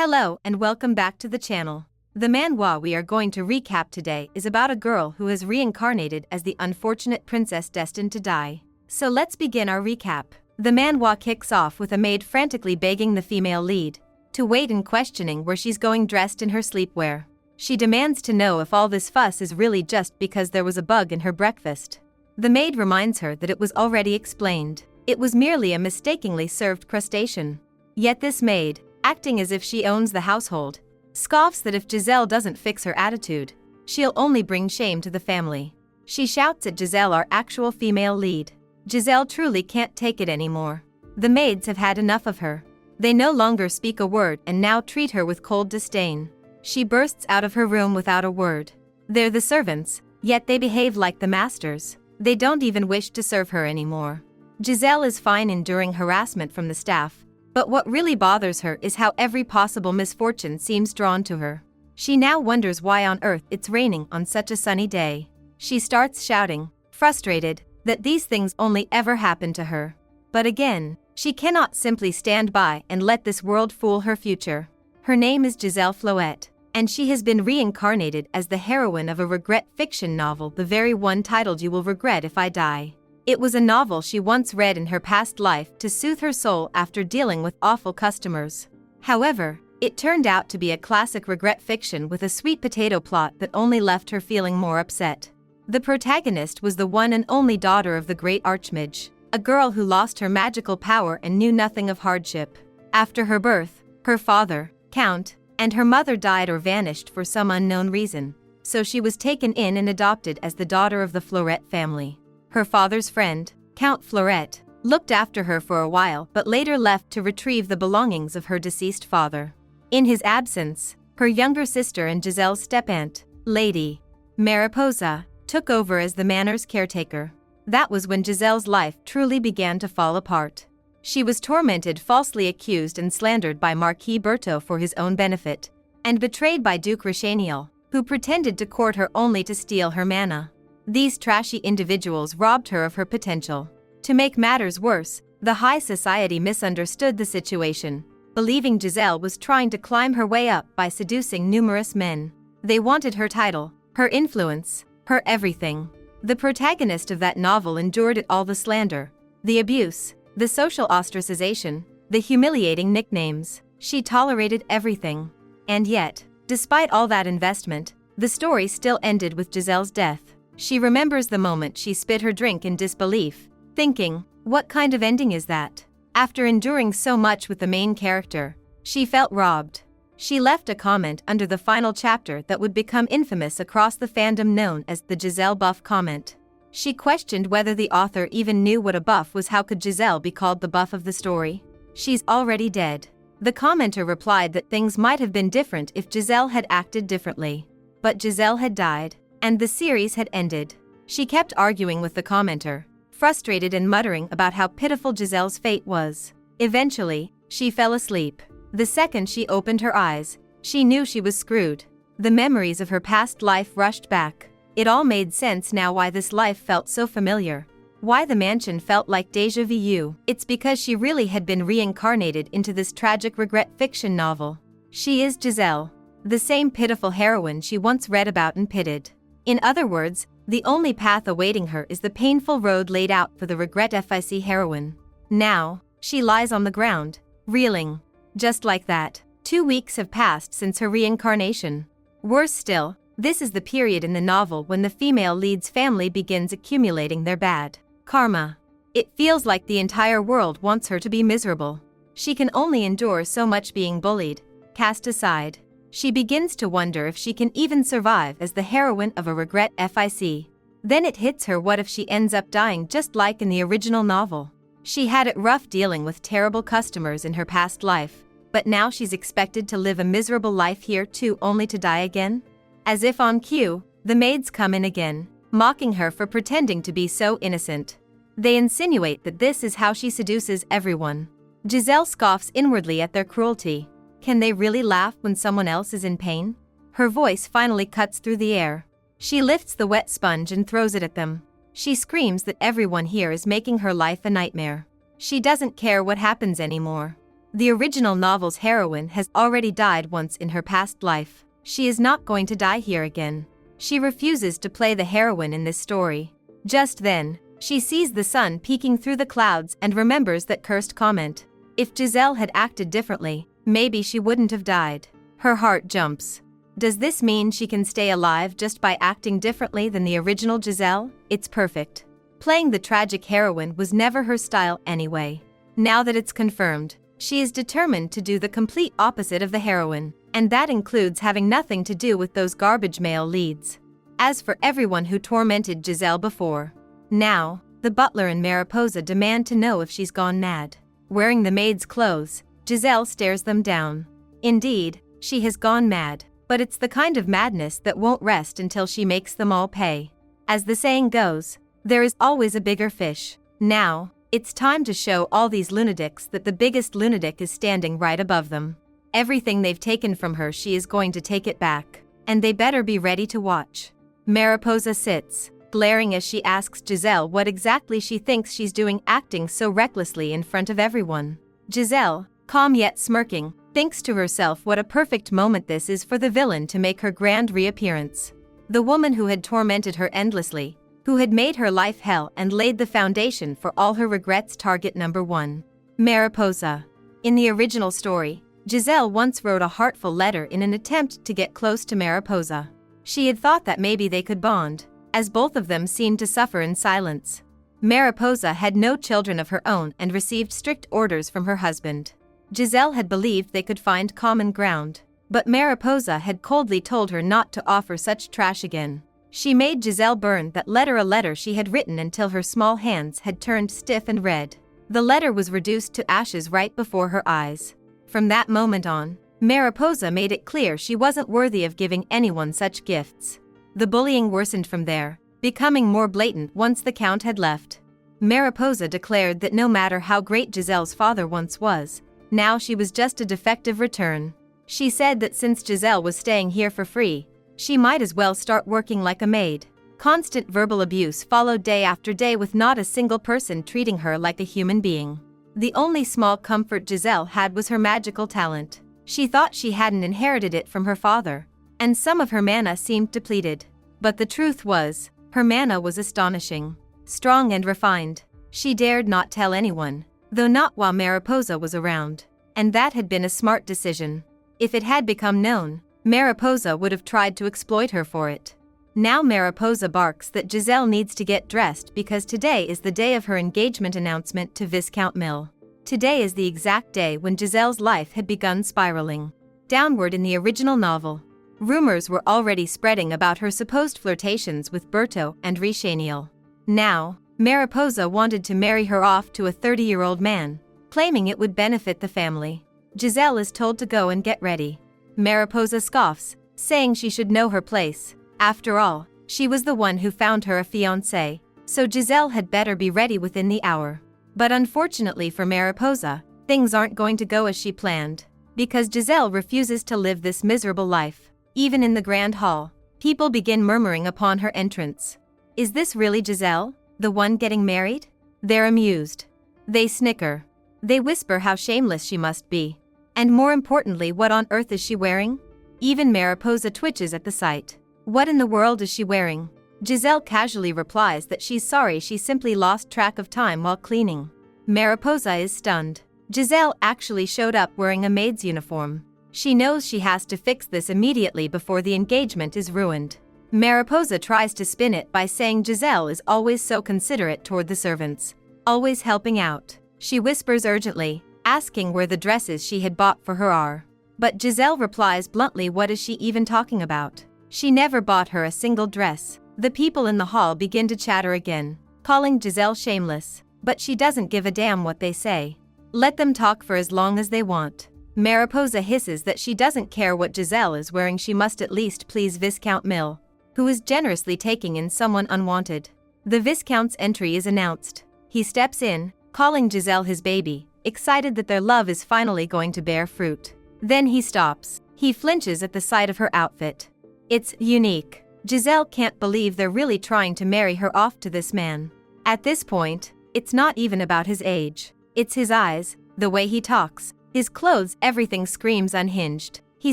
Hello and welcome back to the channel. The manhwa we are going to recap today is about a girl who has reincarnated as the unfortunate princess destined to die. So let's begin our recap. The manhwa kicks off with a maid frantically begging the female lead to wait and questioning where she's going dressed in her sleepwear. She demands to know if all this fuss is really just because there was a bug in her breakfast. The maid reminds her that it was already explained. It was merely a mistakenly served crustacean. Yet this maid, acting as if she owns the household, scoffs that if Giselle doesn't fix her attitude, she'll only bring shame to the family. She shouts at Giselle, our actual female lead. Giselle truly can't take it anymore. The maids have had enough of her. They no longer speak a word and now treat her with cold disdain. She bursts out of her room without a word. They're the servants, yet they behave like the masters. They don't even wish to serve her anymore. Giselle is fine enduring harassment from the staff, but what really bothers her is how every possible misfortune seems drawn to her. She now wonders why on earth it's raining on such a sunny day. She starts shouting, frustrated, that these things only ever happen to her. But again, she cannot simply stand by and let this world fool her future. Her name is Giselle Floette, and she has been reincarnated as the heroine of a regret fiction novel, the very one titled You Will Regret If I Die. It was a novel she once read in her past life to soothe her soul after dealing with awful customers. However, it turned out to be a classic regret fiction with a sweet potato plot that only left her feeling more upset. The protagonist was the one and only daughter of the great Archmage, a girl who lost her magical power and knew nothing of hardship. After her birth, her father, Count, and her mother died or vanished for some unknown reason, so she was taken in and adopted as the daughter of the Florette family. Her father's friend, Count Florette, looked after her for a while but later left to retrieve the belongings of her deceased father. In his absence, her younger sister and Giselle's step-aunt, Lady Mariposa, took over as the manor's caretaker. That was when Giselle's life truly began to fall apart. She was tormented, falsely accused and slandered by Marquis Berthaud for his own benefit, and betrayed by Duke Richaniel, who pretended to court her only to steal her mana. These trashy individuals robbed her of her potential. To make matters worse, the high society misunderstood the situation, believing Giselle was trying to climb her way up by seducing numerous men. They wanted her title, her influence, her everything. The protagonist of that novel endured it all: the slander, the abuse, the social ostracization, the humiliating nicknames. She tolerated everything. And yet, despite all that investment, the story still ended with Giselle's death. She remembers the moment she spit her drink in disbelief, thinking, what kind of ending is that? After enduring so much with the main character, she felt robbed. She left a comment under the final chapter that would become infamous across the fandom, known as the Giselle Buff comment. She questioned whether the author even knew what a buff was. How could Giselle be called the buff of the story? She's already dead. The commenter replied that things might have been different if Giselle had acted differently. But Giselle had died, and the series had ended. She kept arguing with the commenter, frustrated and muttering about how pitiful Giselle's fate was. Eventually, she fell asleep. The second she opened her eyes, she knew she was screwed. The memories of her past life rushed back. It all made sense now why this life felt so familiar. Why the mansion felt like déjà vu. It's because she really had been reincarnated into this tragic regret fiction novel. She is Giselle, the same pitiful heroine she once read about and pitied. In other words, the only path awaiting her is the painful road laid out for the regret fic heroine. Now, she lies on the ground, reeling. Just like that, 2 weeks have passed since her reincarnation. Worse still, this is the period in the novel when the female lead's family begins accumulating their bad karma. It feels like the entire world wants her to be miserable. She can only endure so much being bullied, cast aside. She begins to wonder if she can even survive as the heroine of a regret fic. Then it hits her: what if she ends up dying just like in the original novel? She had it rough dealing with terrible customers in her past life, but now she's expected to live a miserable life here too, only to die again? As if on cue, the maids come in again, mocking her for pretending to be so innocent. They insinuate that this is how she seduces everyone. Giselle scoffs inwardly at their cruelty. Can they really laugh when someone else is in pain? Her voice finally cuts through the air. She lifts the wet sponge and throws it at them. She screams that everyone here is making her life a nightmare. She doesn't care what happens anymore. The original novel's heroine has already died once in her past life. She is not going to die here again. She refuses to play the heroine in this story. Just then, she sees the sun peeking through the clouds and remembers that cursed comment. If Giselle had acted differently, maybe she wouldn't have died. Her heart jumps. Does this mean she can stay alive just by acting differently than the original Giselle? It's perfect. Playing the tragic heroine was never her style anyway. Now that it's confirmed, she is determined to do the complete opposite of the heroine, and that includes having nothing to do with those garbage male leads. As for everyone who tormented Giselle before, now, the butler and Mariposa demand to know if she's gone mad. Wearing the maid's clothes, Giselle stares them down. Indeed, she has gone mad, but it's the kind of madness that won't rest until she makes them all pay. As the saying goes, there is always a bigger fish. Now, it's time to show all these lunatics that the biggest lunatic is standing right above them. Everything they've taken from her, she is going to take it back, and they better be ready to watch. Mariposa sits, glaring as she asks Giselle what exactly she thinks she's doing acting so recklessly in front of everyone. Giselle, calm yet smirking, thinks to herself what a perfect moment this is for the villain to make her grand reappearance. The woman who had tormented her endlessly, who had made her life hell and laid the foundation for all her regrets. Target number 1. Mariposa. In the original story, Giselle once wrote a heartful letter in an attempt to get close to Mariposa. She had thought that maybe they could bond, as both of them seemed to suffer in silence. Mariposa had no children of her own and received strict orders from her husband. Giselle had believed they could find common ground, but Mariposa had coldly told her not to offer such trash again. She made Giselle burn that letter, a letter she had written until her small hands had turned stiff and red. The letter was reduced to ashes right before her eyes. From that moment on, Mariposa made it clear she wasn't worthy of giving anyone such gifts. The bullying worsened from there, becoming more blatant once the Count had left. Mariposa declared that no matter how great Giselle's father once was, now she was just a defective return. She said that since Giselle was staying here for free, she might as well start working like a maid. Constant verbal abuse followed day after day with not a single person treating her like a human being. The only small comfort Giselle had was her magical talent. She thought she hadn't inherited it from her father, and some of her mana seemed depleted. But the truth was, her mana was astonishing, strong and refined. She dared not tell anyone, though not while Mariposa was around, and that had been a smart decision. If it had become known, Mariposa would have tried to exploit her for it. Now Mariposa barks that Giselle needs to get dressed because today is the day of her engagement announcement to Viscount Mill. Today is the exact day when Giselle's life had begun spiraling downward in the original novel. Rumors were already spreading about her supposed flirtations with Berto and Richaniel. Now, Mariposa wanted to marry her off to a 30-year-old man, claiming it would benefit the family. Giselle is told to go and get ready. Mariposa scoffs, saying she should know her place. After all, she was the one who found her a fiancé, so Giselle had better be ready within the hour. But unfortunately for Mariposa, things aren't going to go as she planned, because Giselle refuses to live this miserable life. Even in the grand hall, people begin murmuring upon her entrance. Is this really Giselle, the one getting married? They're amused. They snicker. They whisper how shameless she must be. And more importantly, what on earth is she wearing? Even Mariposa twitches at the sight. What in the world is she wearing? Giselle casually replies that she's sorry, she simply lost track of time while cleaning. Mariposa is stunned. Giselle actually showed up wearing a maid's uniform. She knows she has to fix this immediately before the engagement is ruined. Mariposa tries to spin it by saying Giselle is always so considerate toward the servants, always helping out. She whispers urgently, asking where the dresses she had bought for her are. But Giselle replies bluntly, what is she even talking about? She never bought her a single dress. The people in the hall begin to chatter again, calling Giselle shameless, but she doesn't give a damn what they say. Let them talk for as long as they want. Mariposa hisses that she doesn't care what Giselle is wearing, she must at least please Viscount Mill, who is generously taking in someone unwanted. The Viscount's entry is announced. He steps in, calling Giselle his baby, excited that their love is finally going to bear fruit. Then he stops. He flinches at the sight of her outfit. It's unique. Giselle can't believe they're really trying to marry her off to this man. At this point, it's not even about his age. It's his eyes, the way he talks, His clothes, everything screams unhinged. He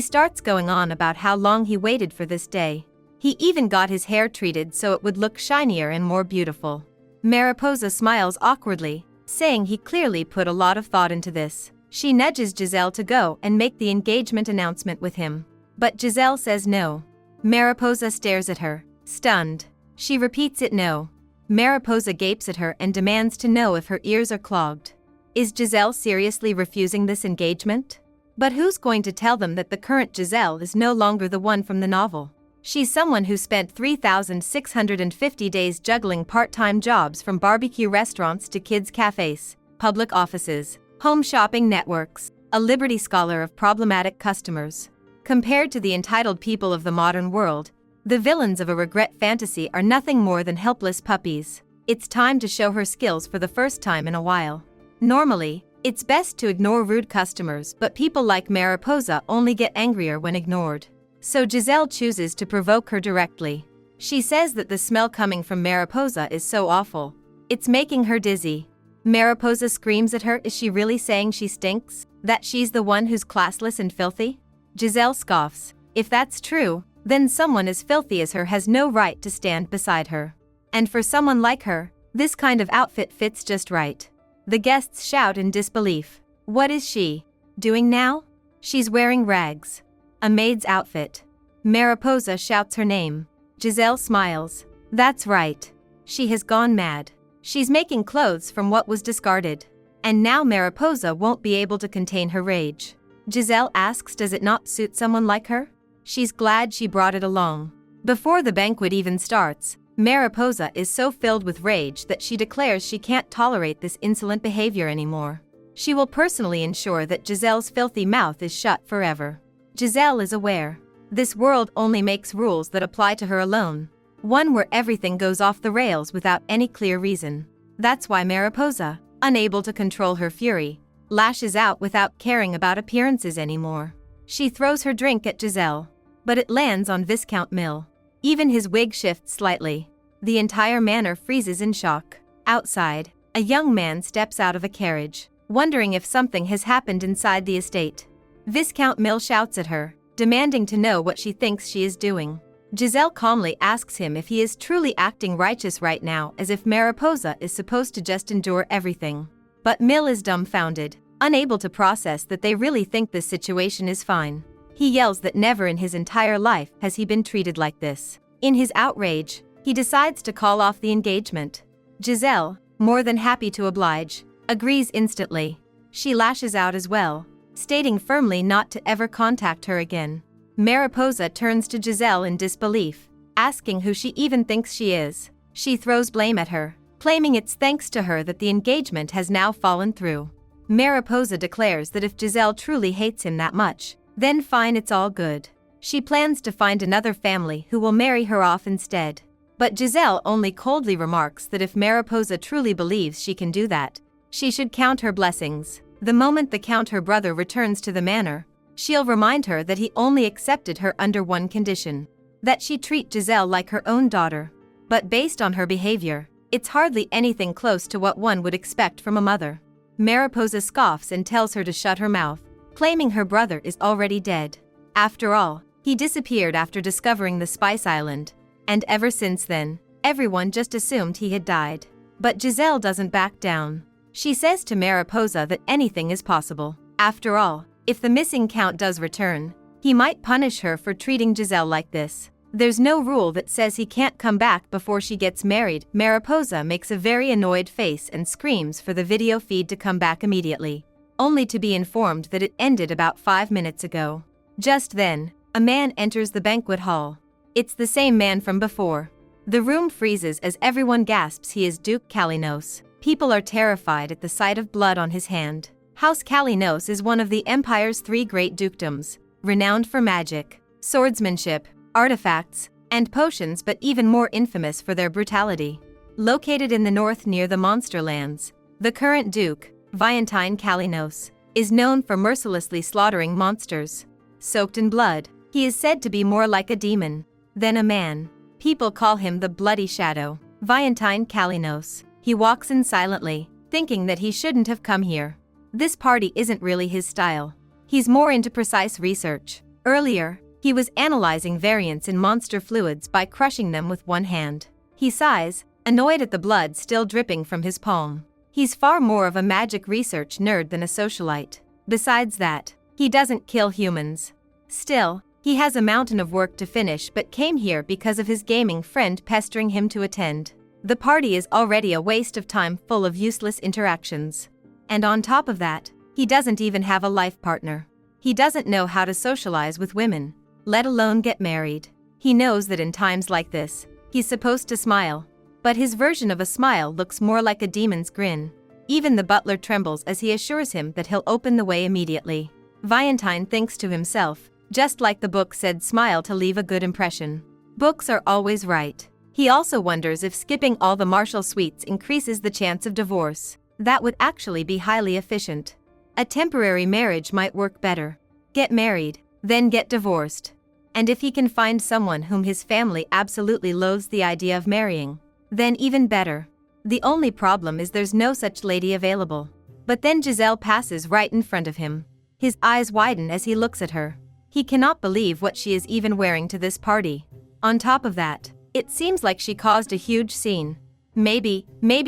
starts going on about how long he waited for this day. He even got his hair treated so it would look shinier and more beautiful. Mariposa smiles awkwardly, saying he clearly put a lot of thought into this. She nudges Giselle to go and make the engagement announcement with him. But Giselle says no. Mariposa stares at her, stunned. She repeats it no. Mariposa gapes at her and demands to know if her ears are clogged. Is Giselle seriously refusing this engagement? But who's going to tell them that the current Giselle is no longer the one from the novel? She's someone who spent 3,650 days juggling part-time jobs from barbecue restaurants to kids' cafes, public offices, home shopping networks, a Liberty Scholar of problematic customers. Compared to the entitled people of the modern world, the villains of a regret fantasy are nothing more than helpless puppies. It's time to show her skills for the first time in a while. Normally, it's best to ignore rude customers, but people like Mariposa only get angrier when ignored. So Giselle chooses to provoke her directly. She says that the smell coming from Mariposa is so awful. It's making her dizzy. Mariposa screams at her. Is she really saying she stinks? That she's the one who's classless and filthy? Giselle scoffs. If that's true, then someone as filthy as her has no right to stand beside her. And for someone like her, this kind of outfit fits just right. The guests shout in disbelief. What is she doing now? She's wearing rags. A maid's outfit. Mariposa shouts her name. Giselle smiles. That's right. She has gone mad. She's making clothes from what was discarded. And now Mariposa won't be able to contain her rage. Giselle asks, does it not suit someone like her? She's glad she brought it along. Before the banquet even starts, Mariposa is so filled with rage that she declares she can't tolerate this insolent behavior anymore. She will personally ensure that Giselle's filthy mouth is shut forever. Giselle is aware. This world only makes rules that apply to her alone. One where everything goes off the rails without any clear reason. That's why Mariposa, unable to control her fury, lashes out without caring about appearances anymore. She throws her drink at Giselle, but it lands on Viscount Mill. Even his wig shifts slightly. The entire manor freezes in shock. Outside, a young man steps out of a carriage, wondering if something has happened inside the estate. Viscount Mill shouts at her, demanding to know what she thinks she is doing. Giselle calmly asks him if he is truly acting righteous right now, as if Mariposa is supposed to just endure everything. But Mill is dumbfounded, unable to process that they really think this situation is fine. He yells that never in his entire life has he been treated like this. In his outrage, he decides to call off the engagement. Giselle, more than happy to oblige, agrees instantly. She lashes out as well, stating firmly not to ever contact her again. Mariposa turns to Giselle in disbelief, asking who she even thinks she is. She throws blame at her, claiming it's thanks to her that the engagement has now fallen through. Mariposa declares that if Giselle truly hates him that much, then fine, it's all good. She plans to find another family who will marry her off instead. But Giselle only coldly remarks that if Mariposa truly believes she can do that, she should count her blessings. The moment the Count, her brother, returns to the manor, she'll remind her that he only accepted her under one condition: that she treat Giselle like her own daughter. But based on her behavior, it's hardly anything close to what one would expect from a mother. Mariposa scoffs and tells her to shut her mouth, claiming her brother is already dead. After all, he disappeared after discovering the Spice Island, and ever since then, everyone just assumed he had died. But Giselle doesn't back down. She says to Mariposa that anything is possible. After all, if the missing Count does return, he might punish her for treating Giselle like this. There's no rule that says he can't come back before she gets married. Mariposa makes a very annoyed face and screams for the video feed to come back immediately, only to be informed that it ended about 5 minutes ago. Just then, a man enters the banquet hall. It's the same man from before. The room freezes as everyone gasps he is Duke Kalinos. People are terrified at the sight of blood on his hand. House Kalinos is one of the Empire's 3 great dukedoms, renowned for magic, swordsmanship, artifacts, and potions, but even more infamous for their brutality. Located in the north near the Monster Lands, the current Duke, Viantine Kalinos, is known for mercilessly slaughtering monsters. Soaked in blood, he is said to be more like a demon than a man. People call him the Bloody Shadow. Viantine Kalinos. He walks in silently, thinking that he shouldn't have come here. This party isn't really his style. He's more into precise research. Earlier, he was analyzing variants in monster fluids by crushing them with one hand. He sighs, annoyed at the blood still dripping from his palm. He's far more of a magic research nerd than a socialite. Besides that, he doesn't kill humans. Still, he has a mountain of work to finish but came here because of his gaming friend pestering him to attend. The party is already a waste of time full of useless interactions. And on top of that, he doesn't even have a life partner. He doesn't know how to socialize with women, let alone get married. He knows that in times like this, he's supposed to smile, but his version of a smile looks more like a demon's grin. Even the butler trembles as he assures him that he'll open the way immediately. Valentine thinks to himself, just like the book said, smile to leave a good impression. Books are always right. He also wonders if skipping all the Marshall suites increases the chance of divorce. That would actually be highly efficient. A temporary marriage might work better. Get married, then get divorced. And if he can find someone whom his family absolutely loathes the idea of marrying, then even better. The only problem is there's no such lady available. But then Giselle passes right in front of him. His eyes widen as he looks at her. He cannot believe what she is even wearing to this party. On top of that, it seems like she caused a huge scene. Maybe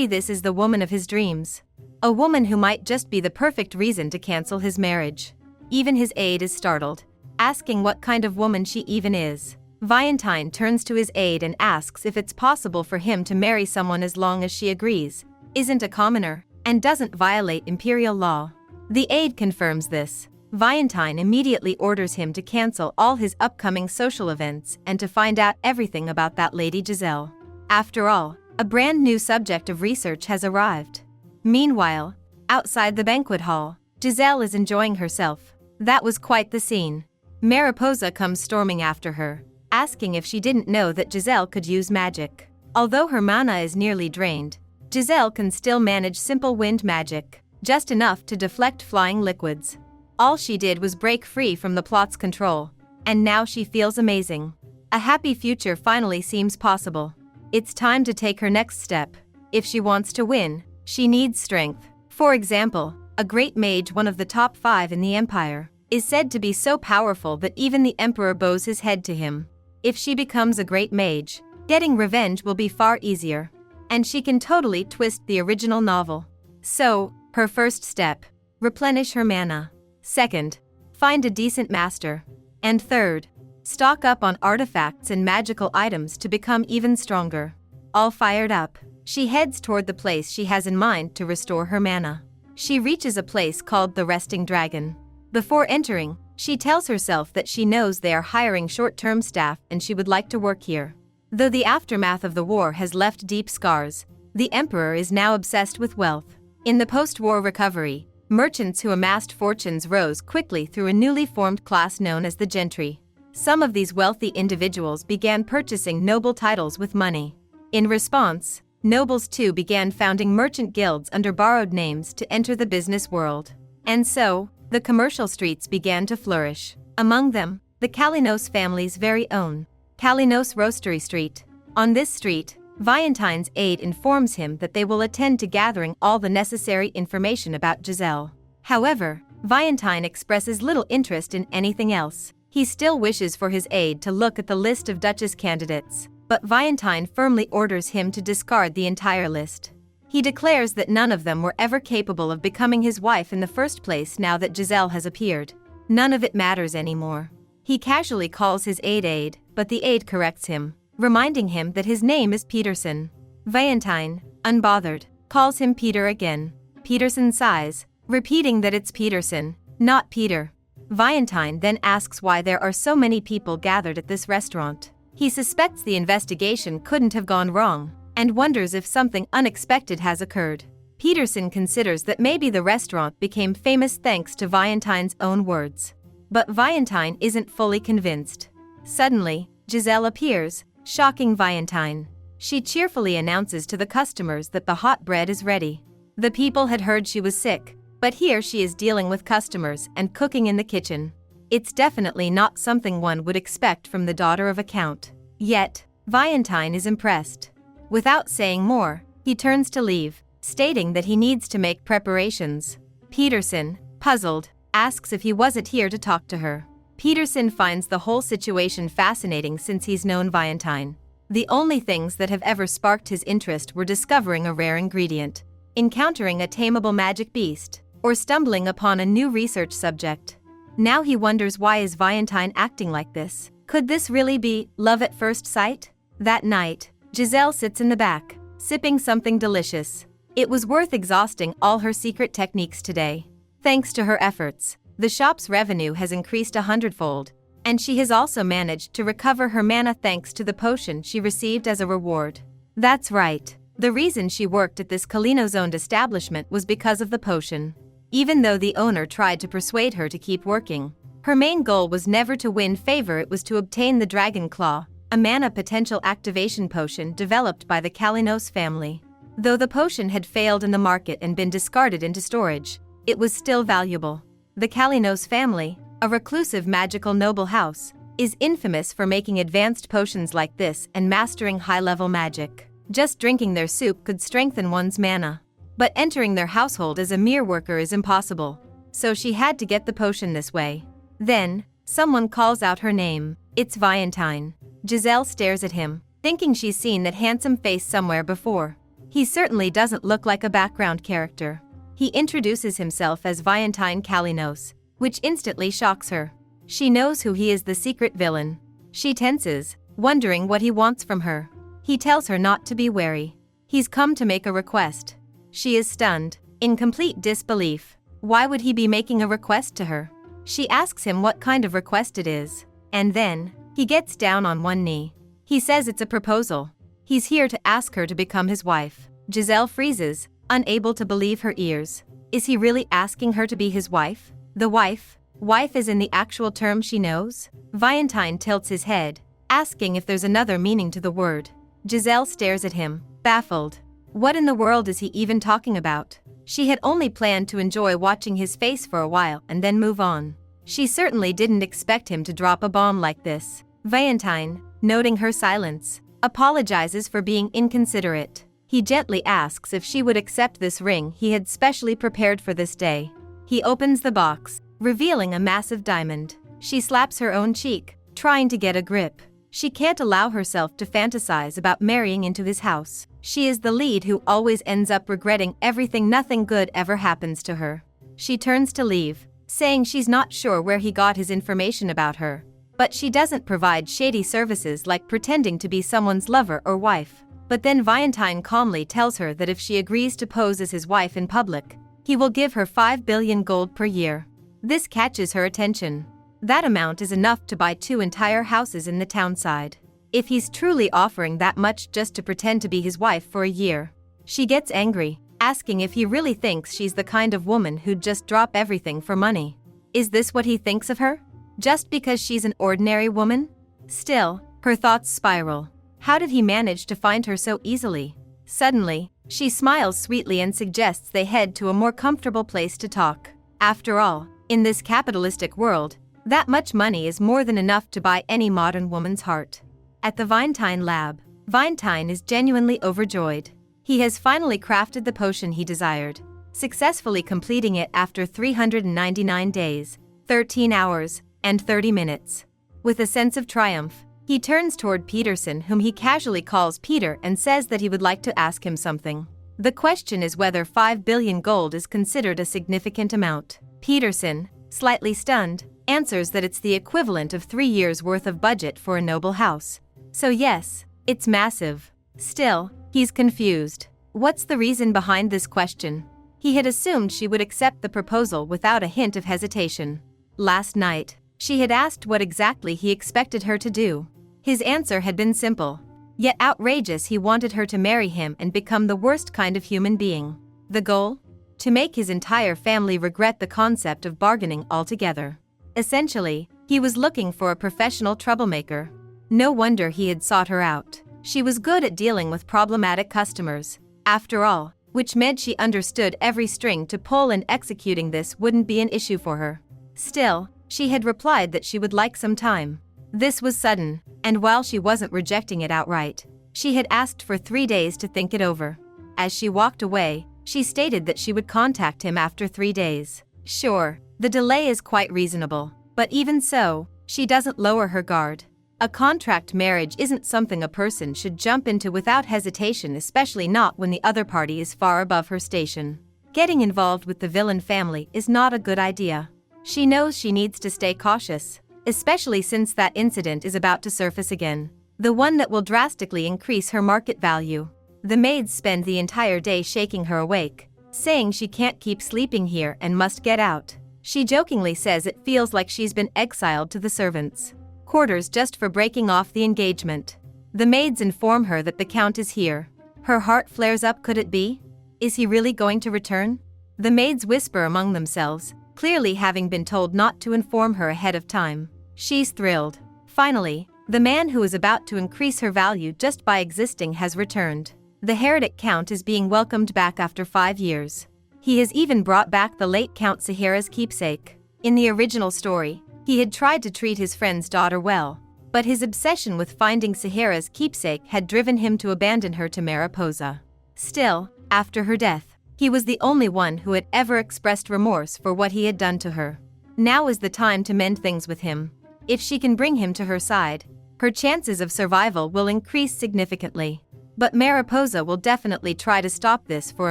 this is the woman of his dreams. A woman who might just be the perfect reason to cancel his marriage. Even his aide is startled, asking what kind of woman she even is. Valentine turns to his aide and asks if it's possible for him to marry someone as long as she agrees, isn't a commoner, and doesn't violate imperial law. The aide confirms this. Valentine immediately orders him to cancel all his upcoming social events and to find out everything about that lady Giselle. After all, a brand new subject of research has arrived. Meanwhile, outside the banquet hall, Giselle is enjoying herself. That was quite the scene. Mariposa comes storming after her, asking if she didn't know that Giselle could use magic. Although her mana is nearly drained, Giselle can still manage simple wind magic, just enough to deflect flying liquids. All she did was break free from the plot's control, and now she feels amazing. A happy future finally seems possible. It's time to take her next step. If she wants to win, she needs strength. For example, a great mage, one of the top 5 in the empire, is said to be so powerful that even the emperor bows his head to him. If she becomes a great mage, getting revenge will be far easier. And she can totally twist the original novel. So, her first step, replenish her mana. Second, find a decent master. And third, stock up on artifacts and magical items to become even stronger. All fired up, she heads toward the place she has in mind to restore her mana. She reaches a place called the Resting Dragon. Before entering, she tells herself that she knows they are hiring short-term staff and she would like to work here. Though the aftermath of the war has left deep scars, the emperor is now obsessed with wealth. In the post-war recovery, merchants who amassed fortunes rose quickly through a newly formed class known as the gentry. Some of these wealthy individuals began purchasing noble titles with money. In response, nobles too began founding merchant guilds under borrowed names to enter the business world. And so, the commercial streets began to flourish. Among them, the Kalinos family's very own Kalinos Roastery Street. On this street, Valentine's aide informs him that they will attend to gathering all the necessary information about Giselle. However, Valentine expresses little interest in anything else. He still wishes for his aide to look at the list of Duchess candidates, but Valentine firmly orders him to discard the entire list. He declares that none of them were ever capable of becoming his wife in the first place now that Giselle has appeared. None of it matters anymore. He casually calls his aide, but the aide corrects him, reminding him that his name is Peterson. Valentine, unbothered, calls him Peter again. Peterson sighs, repeating that it's Peterson, not Peter. Valentine then asks why there are so many people gathered at this restaurant. He suspects the investigation couldn't have gone wrong, and wonders if something unexpected has occurred. Peterson considers that maybe the restaurant became famous thanks to Valentine's own words. But Valentine isn't fully convinced. Suddenly, Giselle appears, shocking Valentine. She cheerfully announces to the customers that the hot bread is ready. The people had heard she was sick, but here she is dealing with customers and cooking in the kitchen. It's definitely not something one would expect from the daughter of a count. Yet, Valentine is impressed. Without saying more, he turns to leave, stating that he needs to make preparations. Peterson, puzzled, asks if he wasn't here to talk to her. Peterson finds the whole situation fascinating since he's known Valentine. The only things that have ever sparked his interest were discovering a rare ingredient, encountering a tameable magic beast, or stumbling upon a new research subject. Now he wonders, why is Valentine acting like this? Could this really be love at first sight? That night, Giselle sits in the back, sipping something delicious. It was worth exhausting all her secret techniques today. Thanks to her efforts, the shop's revenue has increased 100-fold, and she has also managed to recover her mana thanks to the potion she received as a reward. That's right, the reason she worked at this Kalino-zoned establishment was because of the potion. Even though the owner tried to persuade her to keep working, her main goal was never to win favor, it was to obtain the Dragon Claw, a mana potential activation potion developed by the Kalinos family. Though the potion had failed in the market and been discarded into storage, it was still valuable. The Kalinos family, a reclusive magical noble house, is infamous for making advanced potions like this and mastering high-level magic. Just drinking their soup could strengthen one's mana. But entering their household as a mere worker is impossible, so she had to get the potion this way. Then, someone calls out her name. It's Valentine. Giselle stares at him, thinking she's seen that handsome face somewhere before. He certainly doesn't look like a background character. He introduces himself as Valentine Kalinos, which instantly shocks her. She knows who he is, the secret villain. She tenses, wondering what he wants from her. He tells her not to be wary. He's come to make a request. She is stunned, in complete disbelief. Why would he be making a request to her? She asks him what kind of request it is. And then, he gets down on one knee. He says it's a proposal. He's here to ask her to become his wife. Giselle freezes, unable to believe her ears. Is he really asking her to be his wife? The wife? Wife is in the actual term she knows? Valentine tilts his head, asking if there's another meaning to the word. Giselle stares at him, baffled. What in the world is he even talking about? She had only planned to enjoy watching his face for a while and then move on. She certainly didn't expect him to drop a bomb like this. Valentine, noting her silence, apologizes for being inconsiderate. He gently asks if she would accept this ring he had specially prepared for this day. He opens the box, revealing a massive diamond. She slaps her own cheek, trying to get a grip. She can't allow herself to fantasize about marrying into his house. She is the lead who always ends up regretting everything. Nothing good ever happens to her. She turns to leave, saying she's not sure where he got his information about her. But she doesn't provide shady services like pretending to be someone's lover or wife. But then Valentine calmly tells her that if she agrees to pose as his wife in public, he will give her 5 billion gold per year. This catches her attention. That amount is enough to buy 2 entire houses in the townside. If he's truly offering that much just to pretend to be his wife for a year, she gets angry, asking if he really thinks she's the kind of woman who'd just drop everything for money. Is this what he thinks of her? Just because she's an ordinary woman? Still, her thoughts spiral. How did he manage to find her so easily? Suddenly, she smiles sweetly and suggests they head to a more comfortable place to talk. After all, in this capitalistic world, that much money is more than enough to buy any modern woman's heart. At the Valentine lab, Valentine is genuinely overjoyed. He has finally crafted the potion he desired, successfully completing it after 399 days, 13 hours, and 30 minutes. With a sense of triumph, he turns toward Peterson, whom he casually calls Peter, and says that he would like to ask him something. The question is whether 5 billion gold is considered a significant amount. Peterson, slightly stunned, answers that it's the equivalent of 3 years' worth of budget for a noble house. So yes, it's massive. Still, he's confused. What's the reason behind this question? He had assumed she would accept the proposal without a hint of hesitation. Last night, she had asked what exactly he expected her to do. His answer had been simple, yet outrageous. He wanted her to marry him and become the worst kind of human being. The goal? To make his entire family regret the concept of bargaining altogether. Essentially, he was looking for a professional troublemaker. No wonder he had sought her out. She was good at dealing with problematic customers, after all, which meant she understood every string to pull, and executing this wouldn't be an issue for her. Still, she had replied that she would like some time. This was sudden, and while she wasn't rejecting it outright, she had asked for 3 days to think it over. As she walked away, She stated that she would contact him after 3 days. Sure, the delay is quite reasonable, but even so, she doesn't lower her guard. A contract marriage isn't something a person should jump into without hesitation, especially not when the other party is far above her station. Getting involved with the villain family is not a good idea. She knows she needs to stay cautious, especially since that incident is about to surface again, the one that will drastically increase her market value. The maids spend the entire day shaking her awake, saying she can't keep sleeping here and must get out. She jokingly says it feels like she's been exiled to the servants' quarters just for breaking off the engagement. The maids inform her that the Count is here. Her heart flares up. Could it be? Is he really going to return? The maids whisper among themselves, clearly having been told not to inform her ahead of time. She's thrilled. Finally, the man who is about to increase her value just by existing has returned. The heretic Count is being welcomed back after 5 years. He has even brought back the late Count Sahira's keepsake. In the original story, he had tried to treat his friend's daughter well, but his obsession with finding Sahira's keepsake had driven him to abandon her to Mariposa. Still, after her death, he was the only one who had ever expressed remorse for what he had done to her. Now is the time to mend things with him. If she can bring him to her side, her chances of survival will increase significantly. But Mariposa will definitely try to stop this for